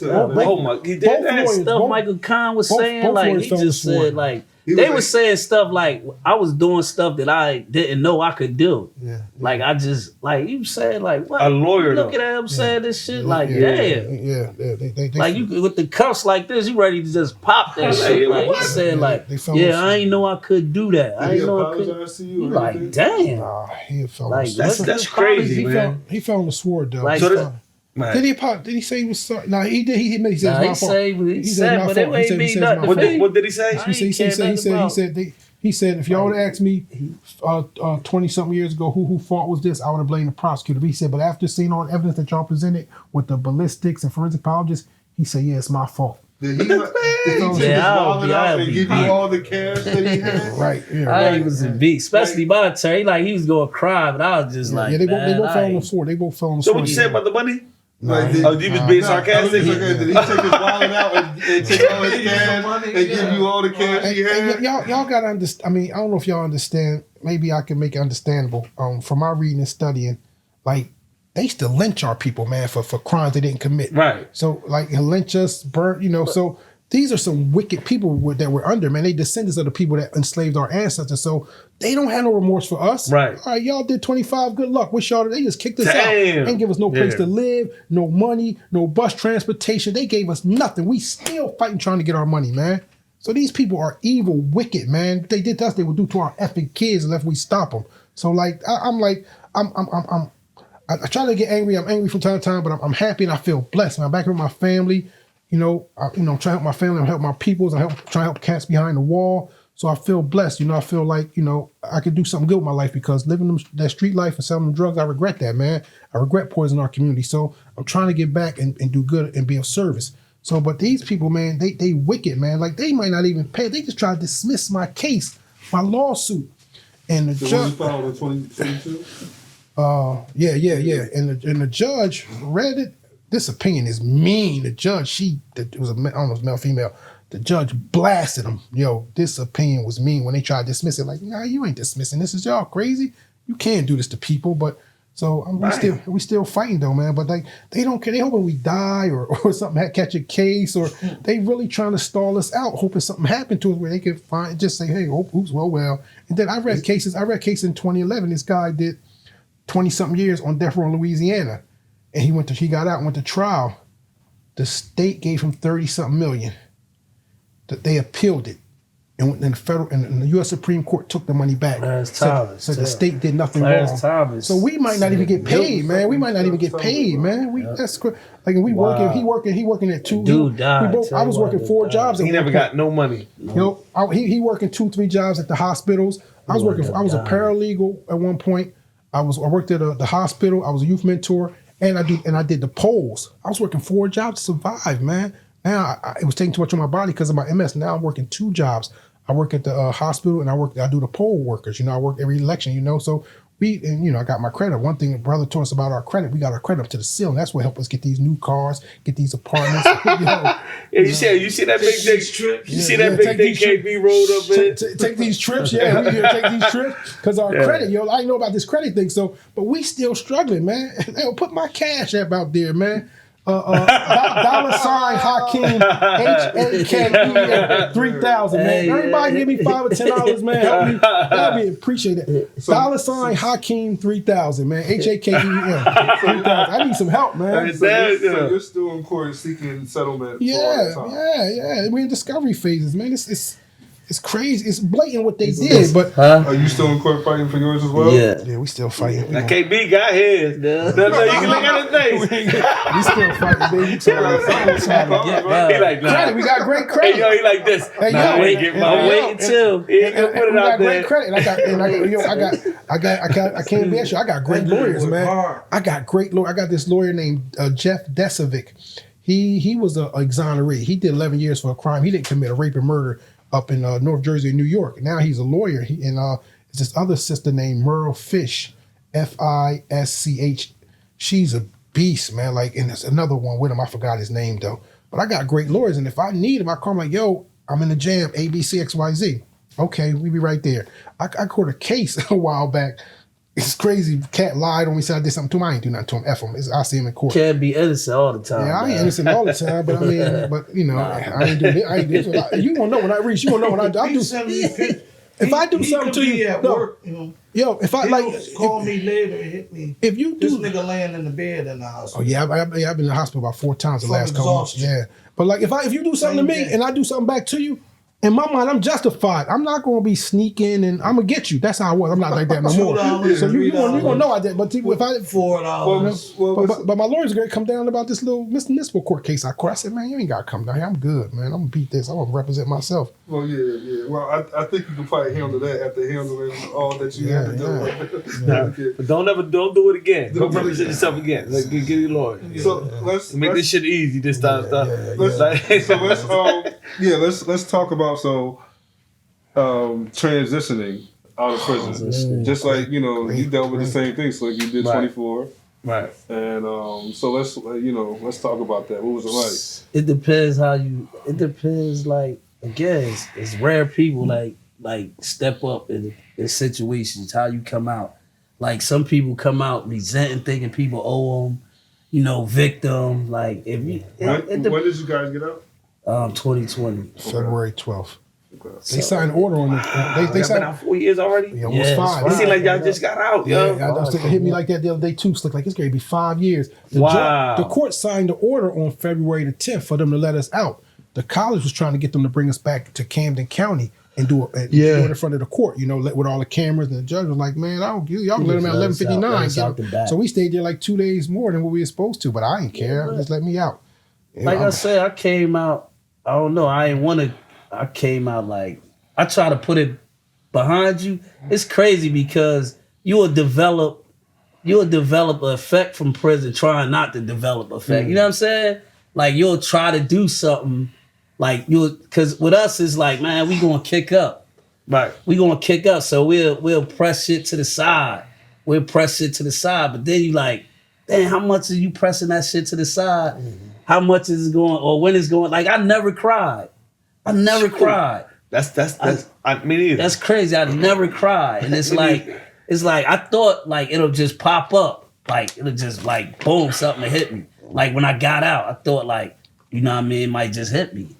S5: He did that
S2: stuff. Michael Kahn was saying, like he just said, like. They were saying stuff like I was doing stuff that I didn't know I could do.
S3: Yeah.
S2: Like I just you said like what?
S5: A lawyer
S2: looking at him saying this shit like damn.
S3: They
S2: like you with the cuffs like this, you ready to just pop that shit. Like he said like I ain't know I could do that. I ain't know I could. You like damn.
S3: Nah, he fell
S2: like
S5: that's crazy, man.
S3: He fell on the sword though.
S2: Like,
S3: did he say he was sorry? No, he did. He admitted he said it's my fault.
S2: He said, but it ain't mean nothing to me.
S5: What did he say?
S3: He said, if y'all would ask me 20-something years ago who fault was this, I would have blamed the prosecutor. But he said, but after seeing all the evidence that y'all presented with the ballistics and forensic pathologists, he said, yeah, it's my fault.
S7: Did he give you all the cash that he had?
S3: Right. Yeah,
S2: I was in beat, especially my attorney. Like he was going to cry, but I was just like,
S3: they both fell on the sword. They both fell on the sword.
S5: So what you said about the money?
S7: Like,
S5: Oh, you was being sarcastic?
S7: Did he take his wallet out and take all his cash and give you all the cash he had?
S3: Y'all gotta understand. I mean, I don't know if y'all understand. Maybe I can make it understandable. From my reading and studying, like they used to lynch our people, man, for crimes they didn't commit.
S5: Right.
S3: So like lynch us, burn, so these are some wicked people that we're under, man. They descendants of the people that enslaved our ancestors. So they don't have no remorse for us.
S5: Right.
S3: All right, y'all did 25. Good luck. Wish y'all, they just kicked us out. Ain't give us no place to live, no money, no bus transportation. They gave us nothing. We still fighting trying to get our money, man. So these people are evil, wicked, man. If they did to us, they would do to our effing kids unless we stop them. So like, I try to get angry. I'm angry from time to time, but I'm happy and I feel blessed. I'm back with my family. I'm trying to help my family. I'm helping my peoples. I'm trying to help cats behind the wall. So I feel blessed. I feel like, I could do something good with my life because living that street life and selling them drugs, I regret that, man. I regret poisoning our community. So I'm trying to get back and do good and be of service. So, but these people, man, they wicked, man. Like they might not even pay. They just try to dismiss my case, my lawsuit. And the judge
S7: filed in 2022?
S3: Yeah. And the judge read it. This opinion is mean. The judge, it was I don't know if it's male or female. The judge blasted him. Yo, this opinion was mean when they tried to dismiss it. Like, nah, you ain't dismissing this. Is y'all crazy? You can't do this to people. But so we still fighting though, man. But like they don't care. They hoping we die or something catch a case, or they really trying to stall us out, hoping something happened to us where they could just say, hey, oops, well. And then I read cases in 2011. This guy did 20-something years on death row in Louisiana. And he got out and went to trial. The state gave him 30-something million. That they appealed it. And the U.S. Supreme Court took the money back. So the state did nothing wrong. So we might not even get paid, man. We might not even get paid, man. That's like we working. He working at two.
S2: Dude died.
S3: I was working 4 jobs.
S5: He never got no money.
S3: He working 2-3 jobs at the hospitals. I was a paralegal at one point. I worked at the hospital. I was a youth mentor. And I did the polls. I was working 4 jobs to survive, man. Now it was taking too much on my body because of my MS. Now I'm working 2 jobs. I work at the hospital and I do the poll workers. I work every election. So I got my credit. One thing the brother told us about our credit, we got our credit up to the ceiling. That's what helped us get these new cars, get these apartments.
S5: You see that big thing? You see that big thing KB rolled up in?
S3: Take these trips, yeah. We take these trips because our credit, I didn't know about this credit thing. So, but we still struggling, man. Put my cash app out there, man. $sign Hakeem HAKEM 3,000, man.
S2: Hey,
S3: everybody give me $5 or $10, man. Help me appreciate it. $sign Hakeem 3,000, man. HAKEM 3,000. I need some help, man.
S7: So you're still in court seeking settlement.
S3: Yeah. We're in discovery phases, man. It's crazy. It's blatant what they did, but
S7: are you still in court fighting for yours as well?
S3: Yeah, we still fighting.
S5: That KB got his. No, you can look at his face.
S3: We still fighting, baby.
S5: He like, nah.
S3: Credit. We got great credit.
S5: Hey, he like this.
S3: Hey,
S5: I'm waiting too. He ain't gonna put it out there.
S3: Great credit. I can't be sure. I got great lawyers, man. I got great lawyer. I got this lawyer named Jeff Desovic. He was an exonerate. He did 11 years for a crime. He didn't commit a rape and murder up in North Jersey and New York. Now he's a lawyer. It's this other sister named Merle Fish, Fisch. She's a beast, man. And there's another one with him. I forgot his name though. But I got great lawyers, and if I need him, I call him like, yo, I'm in the jam, ABCXYZ. Okay, we be right there. I caught a case a while back. It's crazy. Cat lied on me, said I did something to him. I ain't do nothing to him. F him. I see him in court.
S2: Can't be innocent all the time.
S3: Yeah, I ain't innocent all the time, but I mean, I ain't do this. I ain't do this. You gonna know when I reach. You gonna know when I do. If I do something to you,
S6: at work,
S3: yo, if I
S6: call me later and hit me.
S3: If you do,
S6: this nigga laying in the bed in the hospital.
S3: Oh yeah, I've been in the hospital about 4 times the last couple months. Yeah, but if you do something to me and I do something back to you, in my mind, I'm justified. I'm not going to be sneaking and I'm going to get you. That's how I was. I'm not like that no more. So you're going to know I did. But if I $4. But my lawyer's going to come down about this little municipal court case I caught. I said, man, you ain't got to come down here. I'm good, man. I'm going to beat this. I'm going to represent myself.
S7: Well, yeah. Well, I think you can probably handle that after handling all that you have to do.
S5: But don't do it again. Don't represent yourself again. Get your lawyer.
S7: So let's
S5: make this shit easy this time.
S7: Let's talk about transitioning out of prison. Just like you dealt with the same thing. So you did 24.
S5: Right.
S7: And so let's talk about that. What was it like?
S2: It depends how you. It depends. Like again, it's rare people like step up in situations. How you come out. Like some people come out resenting, thinking people owe them. You know, victim. Like if you.
S7: When did you guys get out?
S2: 2020.
S3: February 12th. They signed an order on it. They
S5: Y'all been out 4 years already?
S3: Yeah, almost 5.
S5: It seems like y'all just got out, yo.
S3: Yeah, I was thinking, it hit me like that the other day too. It's like it's going to be 5 years.
S5: Wow.
S3: The court signed the order on February the 10th for them to let us out. The college was trying to get them to bring us back to Camden County and do it in front of the court, you know, with all the cameras. And the judge was like, man, I don't give y'all let them out 11:59. So we stayed there like 2 days more than what we were supposed to, but I didn't care. Just let me out.
S2: Like I said, I came out. I don't know. I came out like. I try to put it behind you. It's crazy because you will develop an effect from prison trying not to develop effect. You know what I'm saying? Like you'll try to do something like because with us it's like, man, we gonna kick up.
S5: Right.
S2: We gonna kick up. So we'll press shit to the side. But then you like, damn, how much are you pressing that shit to the side? How much is it going or when it's going? Like I never cried.
S5: I mean, either.
S2: That's crazy. I never cried. And it's like I thought like it'll just pop up. Like it'll just like boom, something to hit me. Like when I got out, I thought like, you know what I mean, it might just hit me.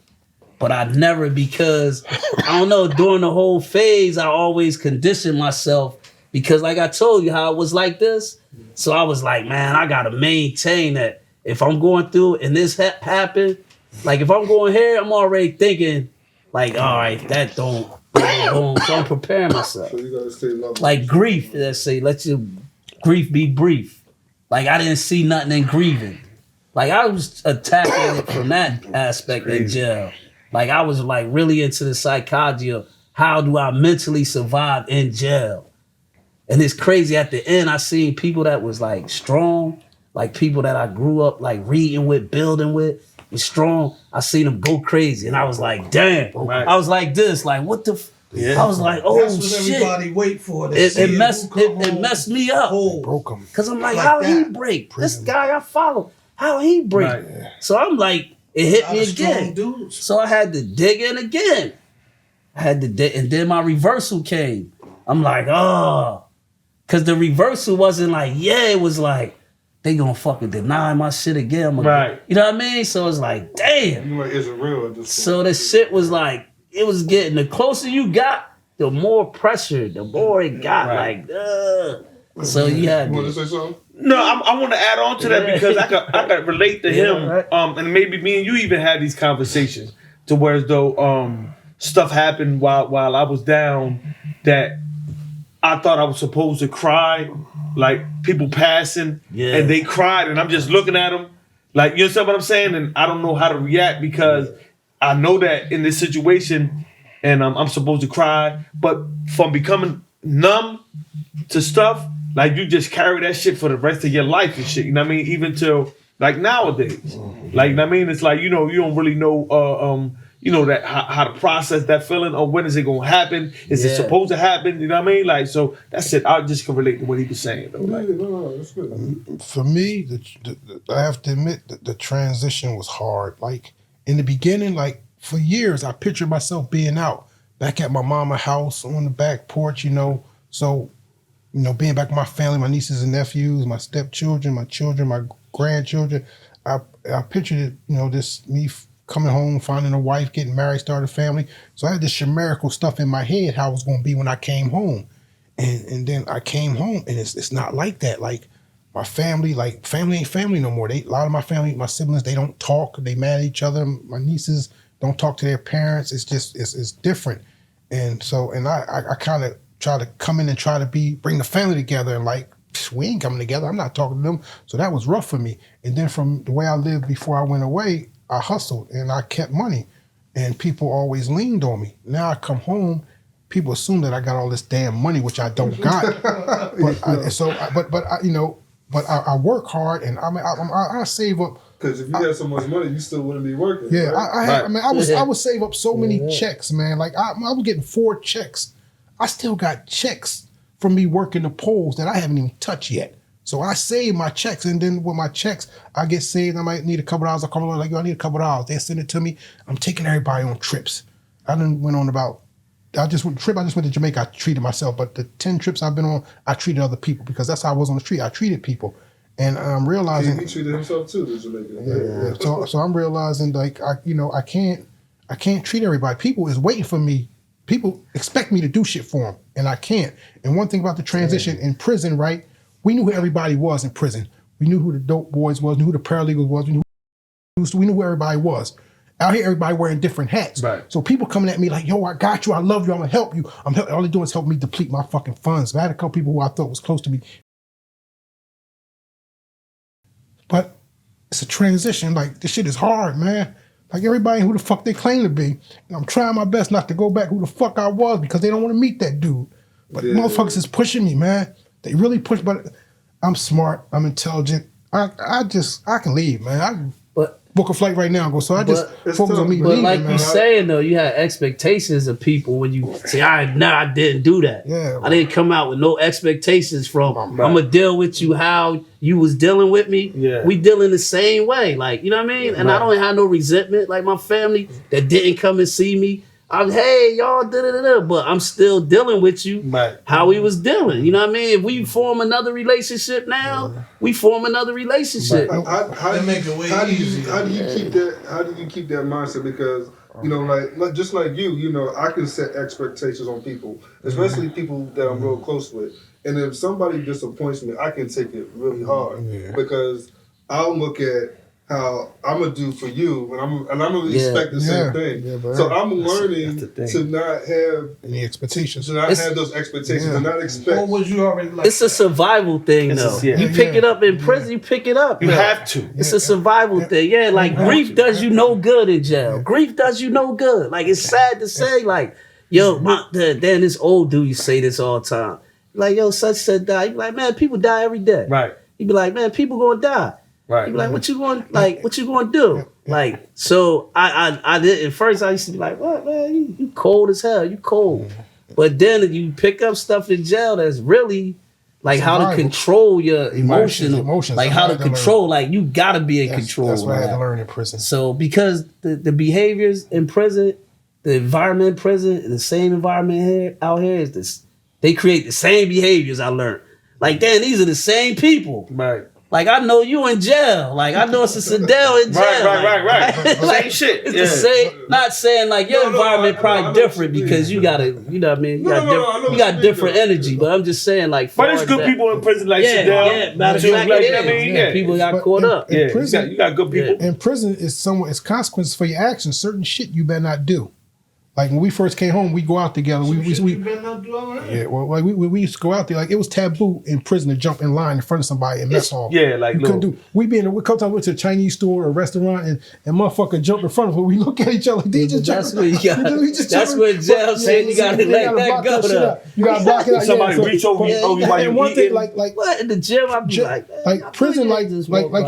S2: But I never because I don't know, during the whole phase, I always conditioned myself because like I told you how it was like this. So I was like, man, I gotta maintain that if I'm going through and this happened, like if I'm going here, I'm already thinking like, all right, that don't. So I'm preparing myself.
S7: So you gotta stay level.
S2: Like grief, let's say, let your grief be brief. Like I didn't see nothing in grieving. Like I was attacking it from that aspect in jail. Like I was like really into the psychology of how do I mentally survive in jail. And it's crazy at the end, I seen people that was like strong, like people that I grew up like reading with, building with. Strong, I seen him go crazy, and I was like, "Damn!"
S5: Right.
S2: I was like, "This, like, what the?" I was like, "Oh
S6: That's what
S2: shit!"
S6: everybody wait for.
S2: It messed me up
S3: Broke them.
S2: because I'm like,
S6: Like
S2: "How
S6: that.
S2: he break?"
S3: Prison.
S2: This guy I follow, how he break?
S5: Right.
S2: So I'm like, it hit me again.
S6: Dudes.
S2: So I had to dig in again. And then my reversal came. I'm like, oh, because the reversal wasn't like, yeah, it was like. They gonna fucking deny my shit again.
S5: Right.
S2: You know what I mean? So it's like, damn.
S7: You like, is it real? At this point?
S2: So the shit was like, it was getting, the closer you got, the more pressure, the more it got.
S5: Right.
S2: Like, So you had
S7: You want to say something?
S5: No, I want to add on to that because I could relate to him.
S2: right.
S5: And maybe me and you even had these conversations to where as though stuff happened while I was down that I thought I was supposed to cry. Like people passing and they cried and I'm just looking at them like, you understand what I'm saying? And I don't know how to react because I know that in this situation and I'm supposed to cry, but from becoming numb to stuff, like you just carry that shit for the rest of your life and shit. You know what I mean? Even till like nowadays, like, you know what I mean? It's like, you know, you don't really know, you know, that how to process that feeling or when is it gonna happen? Is it supposed to happen? You know what I mean? Like, so that's it. I just can relate to what he was saying though. Like,
S7: No, that's good.
S3: For me, I have to admit that the transition was hard. Like in the beginning, like for years, I pictured myself being out back at my mama's house on the back porch, you know. So, you know, being back with my family, my nieces and nephews, my stepchildren, my children, my grandchildren. I pictured it, you know, this me coming home, finding a wife, getting married, starting a family. So I had this chimerical stuff in my head how it was going to be when I came home. And then I came home and it's not like that. Like my family, like family ain't family no more. A lot of my family, my siblings, they don't talk. They mad at each other. My nieces don't talk to their parents. It's just, it's different. And so, and I kind of try to come in and try to bring the family together and like, we ain't coming together. I'm not talking to them. So that was rough for me. And then from the way I lived before I went away, I hustled and I kept money and people always leaned on me. Now I come home, people assume that I got all this damn money, which I don't got. But I work hard and I save up.
S7: Because if you had so much money, you still wouldn't be working.
S3: Yeah,
S7: right?
S3: I would save up so many checks, man. Like I was getting 4 checks. I still got checks from me working the polls that I haven't even touched yet. So I save my checks, and then with my checks, I get saved. I might need a couple dollars. I call like, yo, I need a couple dollars. They send it to me. I'm taking everybody on trips. I went to Jamaica. I treated myself, but the 10 trips I've been on, I treated other people because that's how I was on the street. I treated people, and I'm realizing
S7: he treated himself too. The Jamaican.
S3: Yeah. So I'm realizing like I can't treat everybody. People is waiting for me. People expect me to do shit for them, and I can't. And one thing about the transition in prison, right? We knew who everybody was in prison. We knew who the dope boys was, knew who the paralegals was, we knew who everybody was. Out here, everybody wearing different hats.
S5: Right.
S3: So people coming at me like, yo, I got you, I love you, I'm gonna help you. All they're doing is help me deplete my fucking funds. I had a couple people who I thought was close to me. But it's a transition. Like, this shit is hard, man. Like, everybody who the fuck they claim to be. And I'm trying my best not to go back who the fuck I was because they don't want to meet that dude. But motherfuckers is pushing me, man. They really push, but I'm smart, I'm intelligent. I can leave, man. But book a flight right now and go. So I just focus on me
S2: but
S3: leaving,
S2: like
S3: man.
S2: you saying though, you had expectations of people when you say, I didn't do that.
S3: Yeah,
S2: I didn't come out with no expectations from I'm gonna deal with you how you was dealing with me.
S5: Yeah.
S2: We dealing the same way. Like, you know what I mean? And I don't have no resentment. Like my family that didn't come and see me. Hey, y'all, but I'm still dealing with you how we was dealing. You know what I mean? If we form another relationship now, we form another relationship.
S7: How do you keep that mindset? Because, you know, like just like you know, I can set expectations on people, especially people that I'm real close with. And if somebody disappoints me, I can take it really hard because I'll look at how I'm gonna do for you, and I'm gonna expect the same thing. Yeah, so I'm learning to not have
S3: any expectations,
S7: to not have those expectations, to not expect.
S6: What was you already like?
S2: It's a survival thing, though. You pick it up in prison, you pick it up.
S5: You have to.
S2: It's a survival thing. Yeah, like grief does you no good in jail. Grief does you no good. Like, it's sad to say, like, yo, damn, this old dude, you say this all the time. Like, yo, such said die. You be like, man, people die every day.
S5: Right.
S2: You be like, man, people gonna die.
S5: Right.
S2: You be like, what you gonna do? Like, so I did at first I used to be like, what, man, you cold as hell, you cold. But then you pick up stuff in jail that's really like how to control your emotions, like how to control, like you gotta be in control.
S3: That's what I had to learn in prison.
S2: So because the behaviors in prison, the environment in prison, and the same environment here out here is this, they create the same behaviors I learned. Like, damn, these are the same people.
S5: Right.
S2: Like, I know you in jail. Like, I know it's a Sedell in jail.
S5: Right.
S2: Like,
S5: same shit.
S2: It's the same. Not saying like your environment probably different because you got to, you know what I mean? You got different energy. But I'm just saying, like,
S5: but it's good people in prison like Sedell.
S2: Yeah, matter of fact, it is. People got caught up.
S3: In prison,
S5: you got good people.
S3: In prison, it's consequences for your actions. Certain shit you better not do. Like when we first came home, we go out together. We used to go out there. Like it was taboo in prison to jump in line in front of somebody and mess hall.
S5: Yeah, like
S3: you couldn't do. We couple times went to a Chinese store or a restaurant and motherfucker jumped in front of us. We look at each other like, that's where
S2: jail saying you gotta let that go.
S3: You gotta block it out.
S5: Somebody reach over you while you
S3: one thing,
S5: eating.
S3: like
S2: what in the gym? I'd be
S3: like prison, like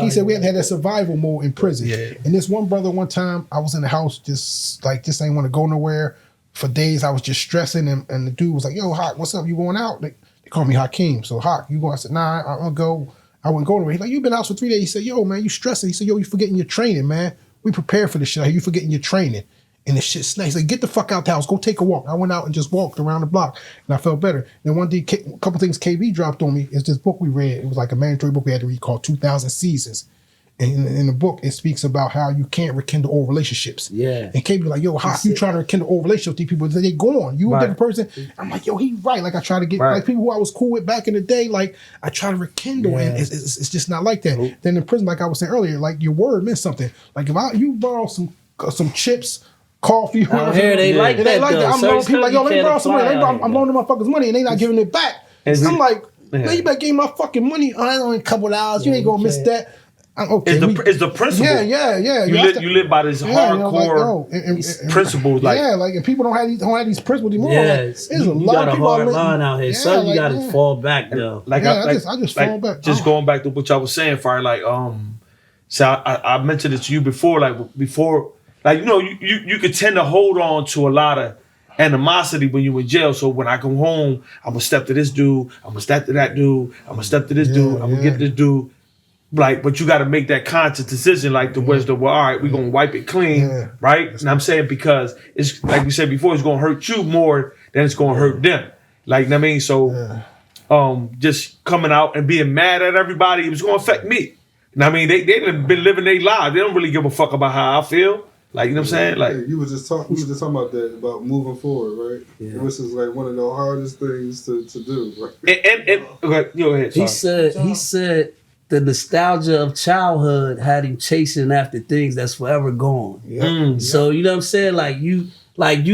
S3: he said, we had that survival mode in prison.
S5: Yeah.
S3: And this one brother, one time, I was in the house just ain't want to go nowhere. For days, I was just stressing, and the dude was like, yo, Hawk, what's up? You going out? They call me Hakeem. So, Hawk, you going? I said, nah, I don't go. I wouldn't go nowhere. He's like, you been out for 3 days. He said, yo, man, you stressing. He said, yo, you forgetting your training, man. We prepared for this shit. You forgetting your training. And the shit snakes. He said, get the fuck out the house. Go take a walk. I went out and just walked around the block, and I felt better. Then one day, a couple things KB dropped on me is this book we read. It was like a mandatory book we had to read called 2,000 Seasons. And in the book, it speaks about how you can't rekindle old relationships. Yeah. And KB be like, yo, how you trying to rekindle old relationships with these people? They gone. You a different person. I'm like, yo, he right. Like I try to get like people who I was cool with back in the day, like I try to rekindle and it's just not like that. Nope. Then in prison, like I was saying earlier, like your word meant something. Like if you borrow some chips, coffee,
S2: whatever. Here they like that.
S3: I'm loaning people like, yo, let me borrow some money. I'm loaning motherfuckers money and they not giving it back. I'm like, man, you better give me my fucking money. I only a couple of hours. You ain't gonna miss that. Okay,
S5: it's the principle.
S3: Yeah.
S5: You live by this hardcore principles. Like
S3: and people don't have these principles anymore.
S2: Yeah, there's a lot of hard line out here. So you got to fall back though.
S3: I just fall back.
S5: Just going back to what y'all was saying, Fire. Like so I mentioned it to you before. Like before, like you know, you could tend to hold on to a lot of animosity when you in jail. So when I come home, I'm gonna step to this dude, I'm gonna step to that dude, I'm gonna step to this dude, I'm gonna get this dude. Like, but you got to make that conscious decision, like the wisdom. Well, all right, we're gonna wipe it clean, right? And I'm saying because it's like we said before, it's gonna hurt you more than it's gonna hurt them. Like, you know what I mean, so just coming out and being mad at everybody, it was gonna affect me. You know what I mean, they been living their lives. They don't really give a fuck about how I feel. Like, you know what I'm saying? Like,
S7: you were just talking. We were just talking about that, about moving forward, right? Yeah. This is like one of the hardest things to do, right?
S5: And okay, go ahead. Sorry.
S2: He said. The nostalgia of childhood had him chasing after things that's forever gone. So you know what I'm saying? Like you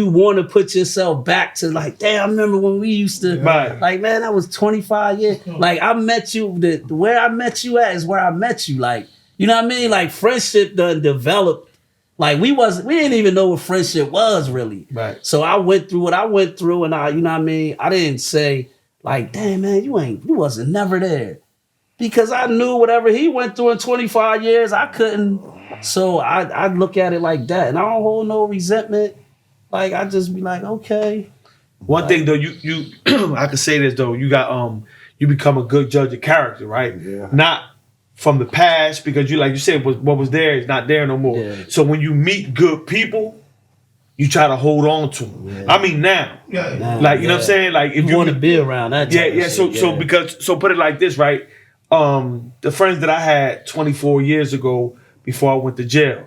S2: want to put yourself back to like, damn, I remember when we used to like, man, that was 25 years. Like I met you, where I met you at is where I met you. Like, you know what I mean? Like friendship done developed. Like we didn't even know what friendship was really.
S5: Right.
S2: So I went through what I went through, and you know what I mean? I didn't say like, damn man, you wasn't never there. Because I knew whatever he went through in 25 years, I couldn't. So I look at it like that. And I don't hold no resentment. Like, I just be like, okay.
S5: One thing, though, you I can say this, though. You got, you become a good judge of character, right?
S7: Yeah.
S5: Not from the past, because you, like you said, what was there is not there no more.
S2: Yeah.
S5: So when you meet good people, you try to hold on to them.
S2: Yeah.
S5: I mean, now. Like, you know what I'm saying? Like, if
S2: you want to be around that type of shit,
S5: So put it like this, right? The friends that I had 24 years ago before I went to jail,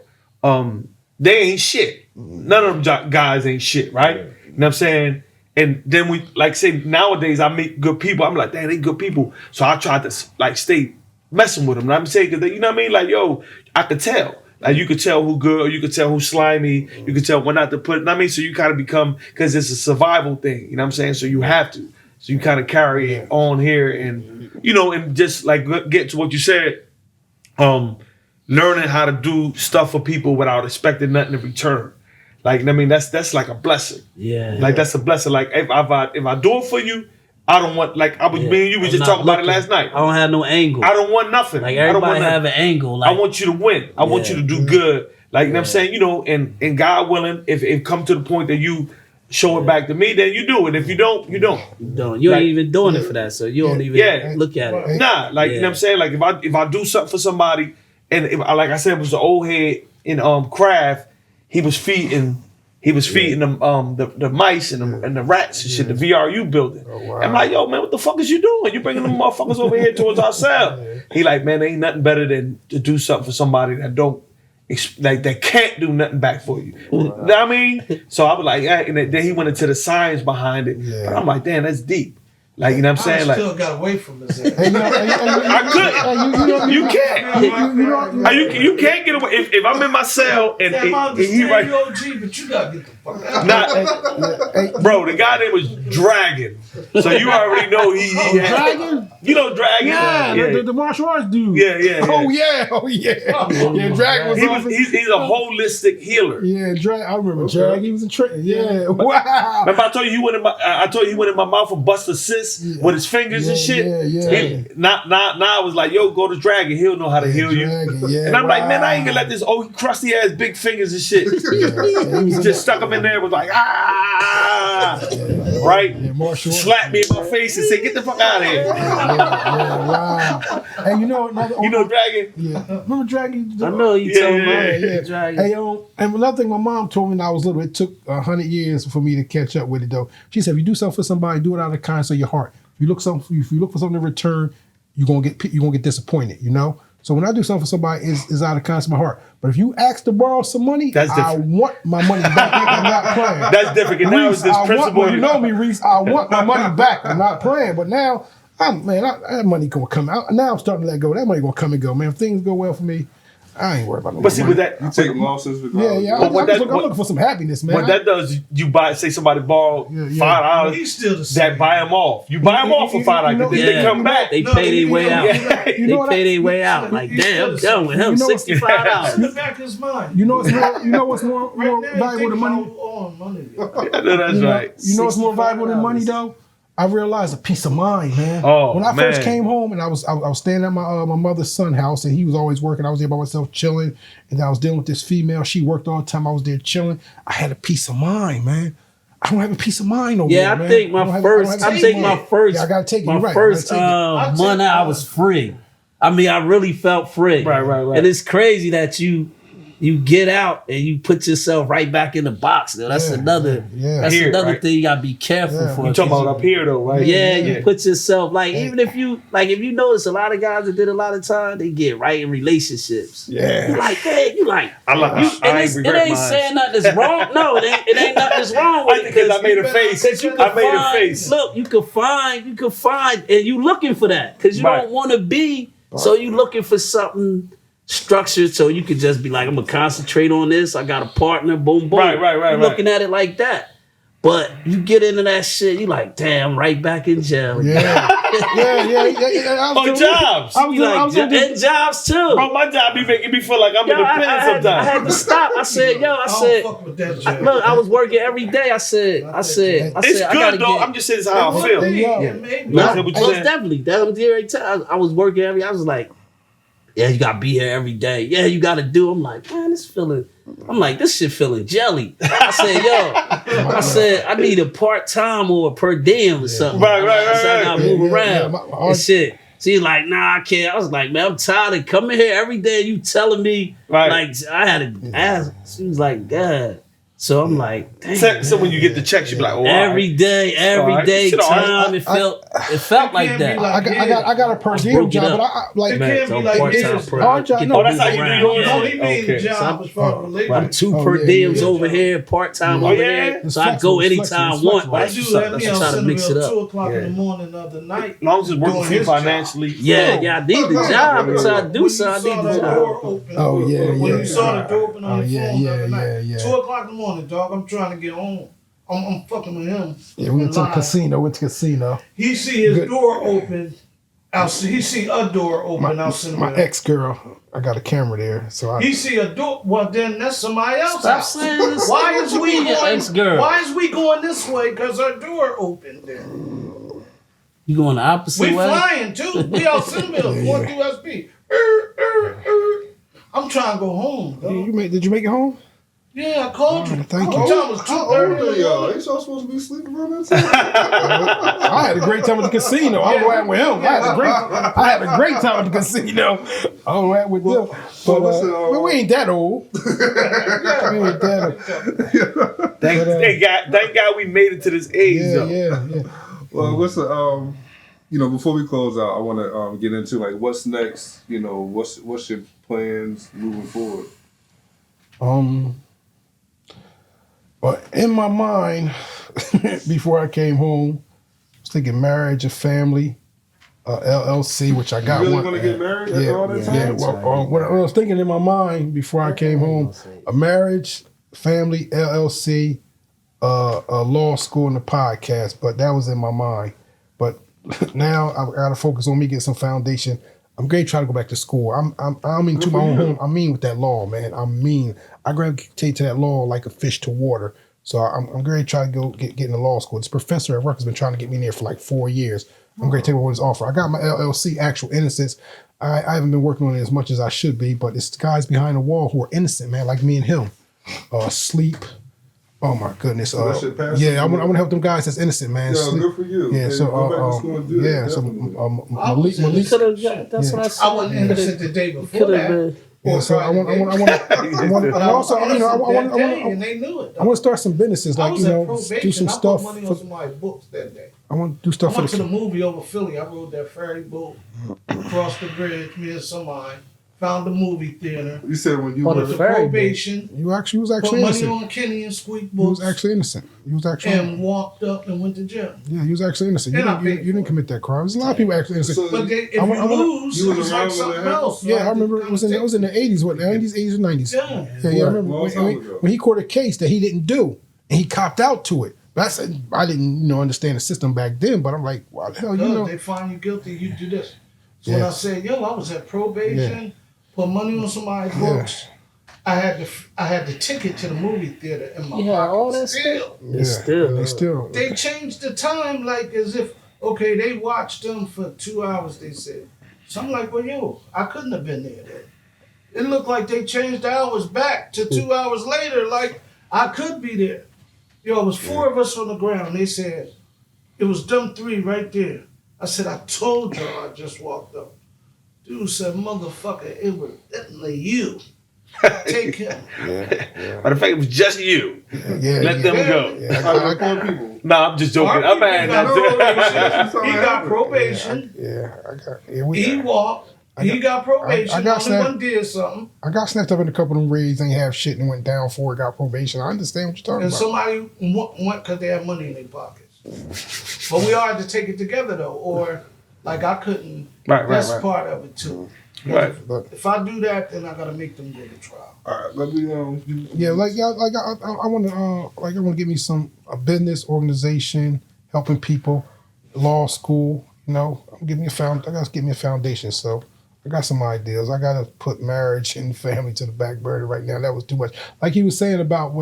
S5: they ain't shit. None of them guys ain't shit, right? You know what I'm saying? And then we, like say nowadays I meet good people. I'm like, damn, they good people. So I try to like stay messing with them. And I'm saying, cause they, you know what I mean? Like, yo, I could tell. Like you could tell who good or you could tell who slimy. You could tell when not to put, you know what I mean? So you kind of become, cause it's a survival thing. You know what I'm saying? So you have to. So you kind of carry it on here and, you know, and just like get to what you said, learning how to do stuff for people without expecting nothing in return. Like, I mean, that's like a blessing.
S2: Yeah.
S5: Like that's a blessing. Like if I do it for you, I don't want, like I was me and you was just talking about it last night.
S2: I don't have no angle.
S5: I don't want nothing.
S2: Like everybody have an angle. Like,
S5: I want you to win. I want you to do good. Like, you know what I'm saying? You know, and God willing, if it come to the point that you show it back to me, then you do it. If you don't, you don't.
S2: You ain't even doing it for that, so you don't even look at it.
S5: Nah, like you know what I'm saying? Like if I do something for somebody, and if, like I said, it was the old head in craft, he was feeding the mice and the rats and shit, the VRU building. Oh, wow. I'm like, yo, man, what the fuck is you doing? You bringing them motherfuckers over here towards ourselves. He like, man, there ain't nothing better than to do something for somebody that don't, like they can't do nothing back for you. You know what I mean? So I was like, yeah, and then he went into the science behind it. Yeah. But I'm like, damn, that's deep. Like, you know what I'm saying?
S6: I still got away from this.
S5: I couldn't. You can't. You can't get away. If I'm in my cell and he right,
S6: OG, but you gotta get the fuck out.
S5: Bro, the guy that was Dragon. So you already know he had,
S3: Dragon?
S5: You know Dragon?
S3: Yeah. The martial arts dude.
S5: Yeah.
S3: Oh yeah. Yeah, Dragon was
S5: he's a holistic healer.
S3: Yeah, Dragon. I remember Dragon. He was a trick. Yeah. Wow.
S5: Remember I told you he went in my mouth and bust assist with his fingers and shit.
S3: Yeah.
S5: Now I was like, yo, go to Dragon. He'll know how to heal you. And I'm like, man, I ain't gonna let this old crusty ass big fingers and shit. He just stuck him in there. Was like, right?
S3: Yeah,
S5: slap me in my face and say, get the fuck out of here.
S3: Wow. Hey, you know
S5: Dragon?
S3: Yeah. Remember Dragon?
S2: I know you told me.
S3: Dragon. Hey, and another thing my mom told me when I was little, it took 100 years for me to catch up with it though. She said, if you do something for somebody, do it out of the kindness of your heart. If you look for something in return, you're gonna get disappointed, you know? So when I do something for somebody, is out of kindness of my heart. But if you ask to borrow some money, I want my money back. I'm not playing.
S5: That's different. And now it's this principle.
S3: You know me, Reese. I want my money back. I'm not playing. But now, that money gonna come out. Now I'm starting to let go. That money gonna come and go, man. If things go well for me, I ain't worried about no money.
S5: But see, with that,
S7: you take losses.
S3: Yeah. I'm looking for some happiness, man.
S5: What that does, you buy. Say somebody borrowed $5.
S6: He's still the same.
S5: That buy them off. You buy them off for $5. They come back.
S2: They pay their way out. They pay their way out. Like, damn, I'm done with him. $65.
S6: In the back of his mind.
S3: You know what's more valuable than money?
S5: I know that's right.
S3: You know what's more valuable than money though? I realized a peace of mind, man.
S5: Oh,
S3: when I first came home and I was staying at my mother's son's house and he was always working. I was there by myself chilling, and I was dealing with this female. She worked all the time. I was there chilling. I had a peace of mind, man. I don't have a peace of mind over
S2: Yeah,
S3: there, man.
S2: I think my first.
S3: I
S2: I think my first.
S3: Yeah, I gotta take it.
S2: My
S3: Right.
S2: first
S6: I'll take
S2: month I
S6: mine.
S2: was free. I mean, I really felt free.
S5: Right.
S2: And it's crazy that you get out and you put yourself right back in the box. Though. That's another.
S3: Yeah.
S2: That's
S5: Here,
S2: another
S5: right?
S2: thing you gotta be careful
S3: Yeah.
S2: for.
S5: You talking about up here though, right?
S2: Yeah, you put yourself like even if you notice a lot of guys that did a lot of time, they get right in relationships.
S3: Yeah.
S2: You like, hey, you like.
S5: I like.
S2: It ain't saying nothing that's wrong. No, it ain't nothing that's wrong with it.
S5: Because I made a face. I made a face.
S2: Look, you can find, and you looking for that because you
S5: Right.
S2: don't want to be. So you looking for something structured so you could just be like, I'm gonna concentrate on this. I got a partner. Boom, boom.
S5: Right.
S2: You're looking at it like that. But you get into that shit, you like, damn, right back in jail.
S3: Yeah.
S5: On jobs.
S2: You like, and jobs too.
S5: Bro, my job be making me feel like I'm in the pen
S2: I
S5: sometimes.
S2: had to stop. I said,
S6: I don't fuck with that shit.
S2: look, I was working every day. I said,
S5: It's
S2: I gotta
S5: good though.
S2: get.
S5: I'm just saying it's how I
S6: One
S5: feel.
S6: thing,
S3: Yeah.
S6: yeah, maybe.
S5: That's what you
S2: Most
S5: said.
S2: definitely. That was the every time. I was working I was like, yeah, you gotta be here every day. Yeah, you gotta do. I'm like, man, this shit feeling jelly. I said, I need a part-time or a per diem or something.
S5: Right.
S2: So I gotta move around
S3: my-
S2: and shit. She's like, nah, I can't. I was like, man, I'm tired of coming here every day. You telling me,
S5: Right.
S2: like, I had to ask. She was like, God. So I'm like, damn.
S5: So when you get the checks, you be like, oh,
S2: Every day
S5: Shit, all right.
S2: time. It felt like
S6: can't be
S2: that.
S6: like-
S3: I got a per diem
S2: broke it
S3: job,
S2: up.
S3: but I like
S6: It
S2: Man,
S6: can't
S2: so
S6: be like
S2: part-time,
S6: this.
S3: Our job,
S2: Get
S3: no,
S2: to
S5: that's how
S2: move
S5: you do
S2: around.
S5: yours?
S6: No, he mean
S5: Okay.
S6: job as far as
S2: I'm
S6: related.
S2: 2
S3: Oh,
S2: per
S3: yeah,
S2: diems
S3: yeah.
S2: over here, part-time
S5: Oh,
S2: over
S5: yeah?
S2: here.
S3: It's
S2: So I
S3: flexible,
S2: go
S3: it's
S2: anytime I
S3: flexible,
S2: want.
S3: it's
S2: Right?
S6: I
S3: flexible.
S6: do let me
S2: That's
S6: on
S2: trying to mix it
S6: Centerville
S2: up.
S6: 2 o'clock in
S5: Yeah.
S6: the morning the other night.
S5: As long as it's working
S6: Doing
S5: for you
S6: his job.
S5: financially.
S2: Yeah, I need the job. That's how I do
S6: When
S2: so. I
S6: you saw
S2: need the
S6: the
S2: job.
S6: door open.
S3: Oh, yeah,
S6: When
S3: yeah.
S6: you saw the door open on
S3: Oh,
S6: your
S3: yeah,
S6: phone the
S3: yeah,
S6: other night.
S3: yeah.
S6: 2 o'clock in the morning, dog. I'm trying to get home. I'm fucking with him.
S3: Yeah, we went to the
S6: Live.
S3: casino.
S6: He see his
S3: Good.
S6: door open. He see a door open out
S3: My
S6: Centerville.
S3: ex girl, I got a camera there, so
S6: He see a door. Well, then that's somebody else.
S2: Stop
S6: house.
S2: saying this.
S6: Why is we
S2: Your
S6: going?
S2: ex-girl.
S6: Why is we going this way? Because our door opened. There.
S2: You going the opposite
S6: We
S2: way?
S6: flying too. We out Centerville going through SP. I'm trying to go home. Dog.
S3: Did you make it home?
S6: Yeah, I called you.
S3: Thank you.
S6: What time was 2:30?
S7: y'all? Ain't y'all supposed to be sleeping around that time?
S3: I had a great time at the casino. I don't know what with him. I had a great time at the casino. I don't know what with them. But but we ain't that old. We ain't that old.
S5: Thank God we made it to this age. though.
S3: Yeah.
S7: Well, what's the before we close out, I want to get into like what's next. You know, what's your plans moving forward?
S3: Well, in my mind, before I came home, I was thinking marriage, a family, LLC, which I got
S7: You really
S3: one.
S7: want to get married after all that
S3: Yeah,
S7: time?
S3: well, what I was thinking in my mind before I came home, a marriage, family, LLC, a law school, and a podcast. But that was in my mind. But now I got to focus on me getting some foundation. I'm going to try to go back to school. I'm into my own home. I mean with that law, man. I gravitate to that law like a fish to water. So I'm going to try to go get in the law school. This professor at work has been trying to get me in there for like 4 years. I'm going to take what his offer. I got my LLC, actual innocence. I haven't been working on it as much as I should be, but it's the guys behind the wall who are innocent, man, like me and him. Sleep. Oh my goodness.
S7: that shit passed
S3: Yeah, I
S7: you?
S3: want to help them guys that's innocent, man.
S7: Yeah,
S3: Sleep.
S7: good for you.
S3: Yeah,
S7: Hey,
S3: so
S7: go back to school and do that,
S3: yeah, so
S7: definitely.
S3: Malik,
S2: Could have got. That's what I said.
S6: I wasn't innocent the day before
S2: Could have
S6: that.
S2: been.
S3: yeah, so I want, and also, you know,
S6: and they knew it.
S3: I want to start some businesses,
S6: I
S3: like,
S6: was
S3: you
S6: at
S3: know,
S6: probation.
S3: do some
S6: I
S3: stuff.
S6: put money on somebody's books that day.
S3: I want to do
S6: I
S3: stuff for
S6: went to the
S3: the.
S6: movie over Philly. I rode that ferry boat across the bridge. Me and somebody found the movie theater.
S7: You said when you
S2: On
S7: were
S2: the
S6: The
S2: ferry boat.
S6: probation.
S3: You was
S6: Put
S3: actually
S6: money
S3: innocent.
S6: on Kenny and Squeak
S3: You was
S6: books.
S3: actually innocent. You was actually.
S6: And walked up and went to jail.
S3: Yeah, you was actually innocent. You
S6: And I
S3: didn't,
S6: paid
S3: you
S6: for
S3: didn't commit that crime. There's a lot of people actually innocent.
S7: So-
S6: But if
S3: I wanna-
S6: lose,
S7: you
S6: it
S7: was
S6: was
S7: around
S6: like
S7: when
S6: something
S7: that happened?
S6: else. So
S3: Yeah, I remember it was in the 80s, what, 90s, 80s, or 90s.
S6: Yeah.
S3: Yeah, I remember
S7: Long time ago.
S3: when he caught a case that he didn't do, and he copped out to it. That's I didn't understand the system back then, but I'm like, why the hell,
S6: They find you guilty, you do this. So when
S3: Yeah.
S6: I said, I was at probation, put money on somebody's
S3: Yeah.
S6: books. I had the ticket to the movie theater in my
S2: You had
S6: pocket.
S2: all that
S6: Still.
S3: They still.
S6: They changed the time like as if, okay, they watched them for 2 hours, they said. So I'm like, well, I couldn't have been there then. It looked like they changed the hours back to 2 hours later, like I could be there. Yo, it was 4 of us on the ground. They said, it was them 3 right there. I said, I told y'all I just walked up. Dude said, motherfucker, it was definitely you. Take him.
S5: Matter of fact, it was just you.
S3: Yeah,
S5: Let them go.
S7: I got people.
S5: Nah, I'm just joking. I'm mad.
S6: He got probation. He walked. He got probation.
S3: I got
S6: Only one did something.
S3: I got snapped up in a couple of them raids, ain't have shit and went down for it, got probation. I understand what you're talking
S6: And
S3: about.
S6: somebody went because they had money in their pockets. But we all had to take it together though, or like I couldn't. That's part of it too.
S5: Right.
S6: If I do that, then I gotta make them go to trial.
S7: All right, let me
S3: Yeah, I want to give me a business organization, helping people, law school. You know, I gotta give me a foundation. So I got some ideas. I gotta put marriage and family to the back burner right now. That was too much. Like he was saying about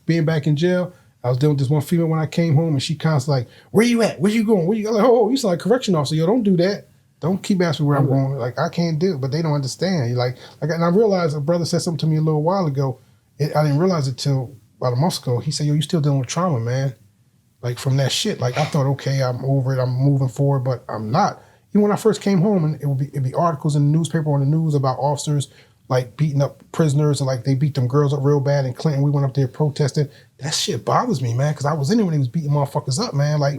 S3: being back in jail. I was dealing with this one female when I came home, and she constantly like, "Where you at? Where you going? Where you?" I'm like, "Oh, you sound like a correction officer. Yo, don't do that. Don't keep asking where I'm going. Like I can't do it." But they don't understand. And I realized a brother said something to me a little while ago. I didn't realize it till about a month ago. He said, "Yo, you still dealing with trauma, man. Like from that shit. Like I thought, okay, I'm over it. I'm moving forward, but I'm not." Even when I first came home, and it'd be articles in the newspaper on the news about officers like beating up prisoners, and like they beat them girls up real bad in Clinton. We went up there protesting. That shit bothers me, man, because I was in there when he was beating motherfuckers up, man. Like,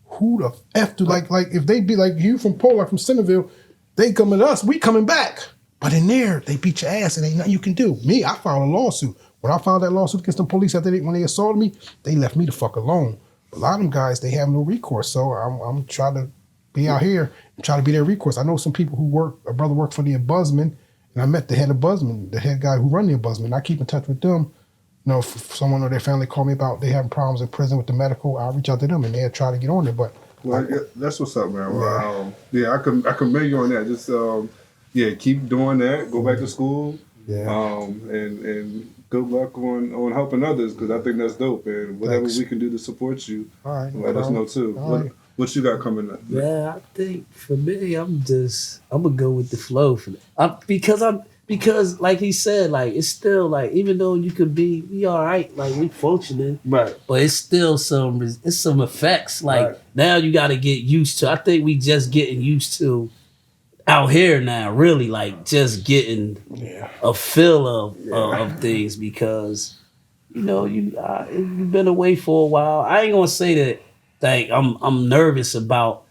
S3: who the F do, like if they be like you from Polar, from Centerville, they coming at us, we coming back. But in there, they beat your ass and ain't nothing you can do. Me, I filed a lawsuit. When I filed that lawsuit against the police when they assaulted me, they left me the fuck alone. A lot of them guys, they have no recourse. So I'm trying to be out here and try to be their recourse. I know some people a brother worked for the ombudsman, and I met the head ombudsman, the head guy who run the ombudsman. I keep in touch with them. You know, if someone or their family call me about they having problems in prison with the medical, I'll reach out to them and they'll try to get on there. But
S7: that's what's up, man. I commend you on that. Just keep doing that. Go back to school. Yeah. And good luck on helping others, because I think that's dope. And whatever we can do to support you, let us know too. What you got coming up?
S2: Yeah, I think for me, I'm gonna go with the flow for that. Because like he said, like it's still like, even though you could we all right, like we functioning, right? But it's still some effects. Like now you got to get used to. I think we just getting used to out here now, really, like just getting a feel of things, because you know you've been away for a while. I ain't gonna say that like I'm nervous about.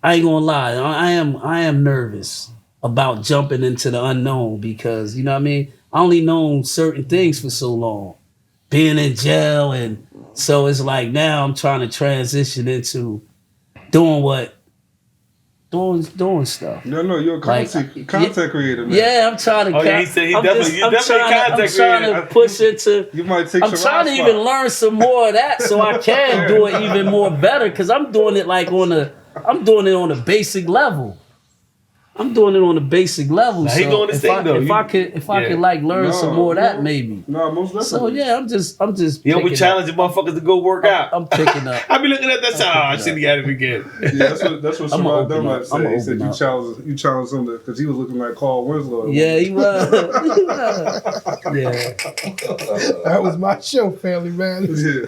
S2: I ain't gonna lie, I am nervous about jumping into the unknown, because you know what I mean, I only known certain things for so long, being in jail, and so it's like now I'm trying to transition into doing stuff.
S7: No, you're a content creator, man.
S2: Yeah, I'm trying to.
S5: He said I'm
S2: trying to push into.
S7: You might take.
S2: I'm trying to even learn some more of that, so I can do it even more better, because I'm doing it on a basic level. I'm doing it on a basic level.
S5: Now, he doing his thing though.
S2: If I could like learn some more of that, maybe.
S7: No, most definitely.
S2: So yeah, I'm just.
S5: You know, we challenging motherfuckers to go work out.
S2: I'm picking up.
S5: I be looking at that side. I should be at it again.
S7: Yeah, that's what Shamar Dunlap said. He said you challenged him because he was looking like Carl Winslow.
S2: Yeah, he was. Yeah.
S3: That was my show, family man.
S7: Yeah.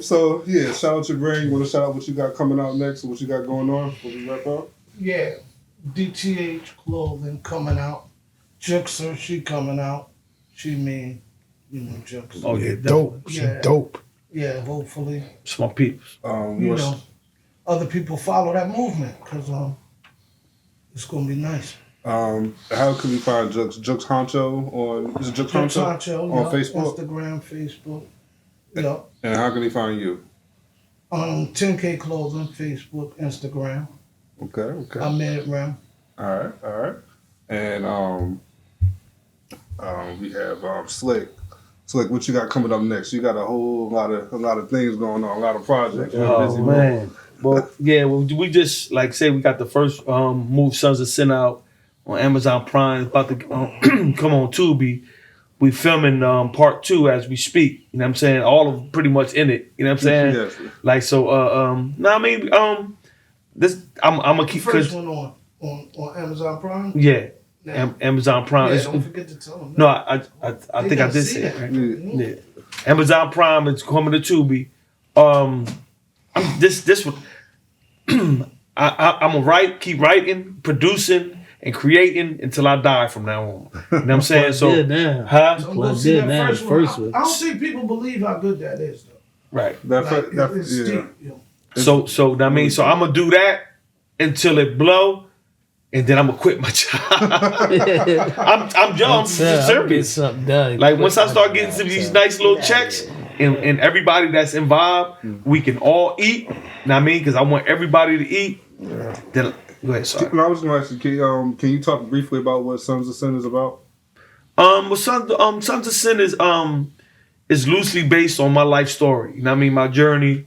S7: So yeah, shout out your brain. You want to shout out what you got coming out next, or what you got going on before we wrap up?
S6: Yeah, DTH clothing coming out. Juxer, she coming out. She mean, Juxer.
S5: Oh yeah,
S3: dope. She dope.
S6: Yeah, hopefully.
S5: It's my peeps.
S6: Other people follow that movement, because it's gonna be nice.
S7: How can we find Jux Honcho on
S6: Honcho
S7: on Facebook?
S6: Instagram, Facebook. Yeah.
S7: And how can he find you?
S6: 10K Clothing, Facebook, Instagram.
S7: Okay.
S6: I'm at Ram.
S7: All right. And we have Slick. Slick, what you got coming up next? You got a lot of things going on, a lot of projects.
S5: Oh man. Well, we just we got the first move Sons of Sin out on Amazon Prime, about to come on Tubi. We filming part 2 as we speak. You know what I'm saying? All of pretty much in it. You know what I'm saying?
S7: Yes.
S5: Like so. This I'm gonna keep
S6: first one on Amazon Prime.
S5: Yeah. Amazon Prime.
S6: Yeah,
S5: It's-
S6: don't forget to tell them.
S5: no, I think I did say it. Right? Yeah. Amazon Prime. It's coming to Tubi. This one. I'm gonna write, keep writing, producing, and creating until I die from now on. You know what I'm saying? So,
S2: Yeah, now.
S5: huh?
S6: So
S2: Well,
S6: go see
S2: did
S6: that
S2: now,
S6: first
S2: the
S6: one.
S2: first one.
S6: I don't think people believe how good that is, though.
S5: Right.
S6: Like, it's
S7: yeah.
S6: deep, you know.
S5: So I mean, so I'm gonna do that until it blow, and then I'm gonna quit my job. I'm young. I'm
S2: Get
S5: serious.
S2: something done.
S5: Like once I start getting some of these nice little checks, and everybody that's involved, we can all eat. Know what I mean? Because I want everybody to eat. Then go ahead. Sorry.
S7: I was going to ask you, can you talk briefly about what Sons of Sin is about?
S5: Well, Sons of Sin is loosely based on my life story. You know what I mean? My journey,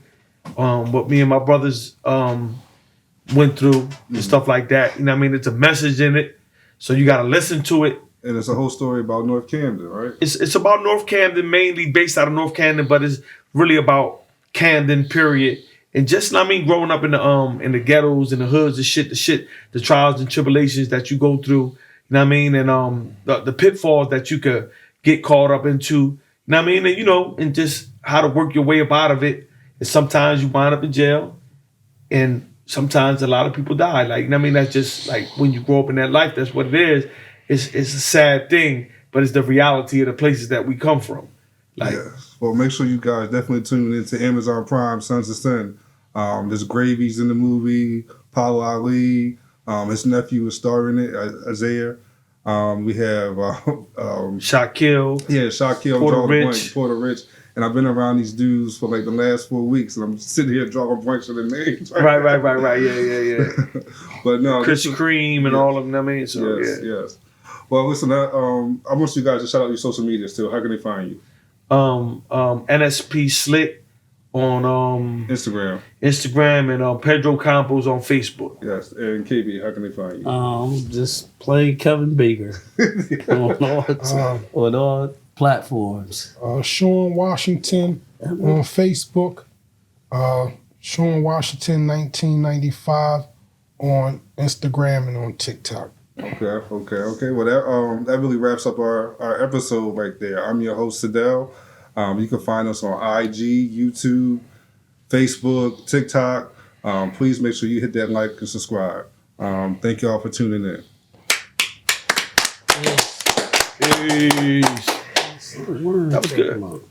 S5: what me and my brothers went through and stuff like that. You know what I mean? It's a message in it, so you got to listen to it.
S7: And it's a whole story about North Camden, right?
S5: It's about North Camden, mainly based out of North Camden, but it's really about Camden, period. And just, I mean, growing up in the ghettos and the hoods and the trials and tribulations that you go through, you know what I mean? And the pitfalls that you could get caught up into, you know what I mean? And, you know, and just how to work your way up out of it. And sometimes you wind up in jail, and sometimes a lot of people die. Like, you know what I mean? That's just like when you grow up in that life, that's what it is. It's a sad thing, but it's the reality of the places that we come from. Like,
S7: Yes. Well, make sure you guys definitely tune into Amazon Prime, Sons of Sin. There's Gravy's in the movie, Paulo Ali, his nephew is starring in it, Isaiah. We have
S5: Shaquille.
S7: Shaquille, Porter Rich. And I've been around these dudes for like the last 4 weeks, and I'm sitting here drawing blanks for the names.
S5: Right. Yeah.
S7: But no,
S5: Chris Cream and all of them, I mean, so
S7: yes. Well, listen, I want you guys to shout out your social medias too. How can they find you?
S5: NSP Slick on
S7: Instagram.
S5: and Pedro Campos on Facebook.
S7: Yes. And KB, how can they find you?
S2: Just plain Kevin Baker on all platforms.
S3: Sean Washington on Facebook. Sean Washington 1995 on Instagram and on TikTok.
S7: Okay. Well, that really wraps up our episode right there. I'm your host, Sadell. You can find us on IG, YouTube, Facebook, TikTok. Please make sure you hit that like and subscribe. Thank you all for tuning in.
S5: Peace. That was good.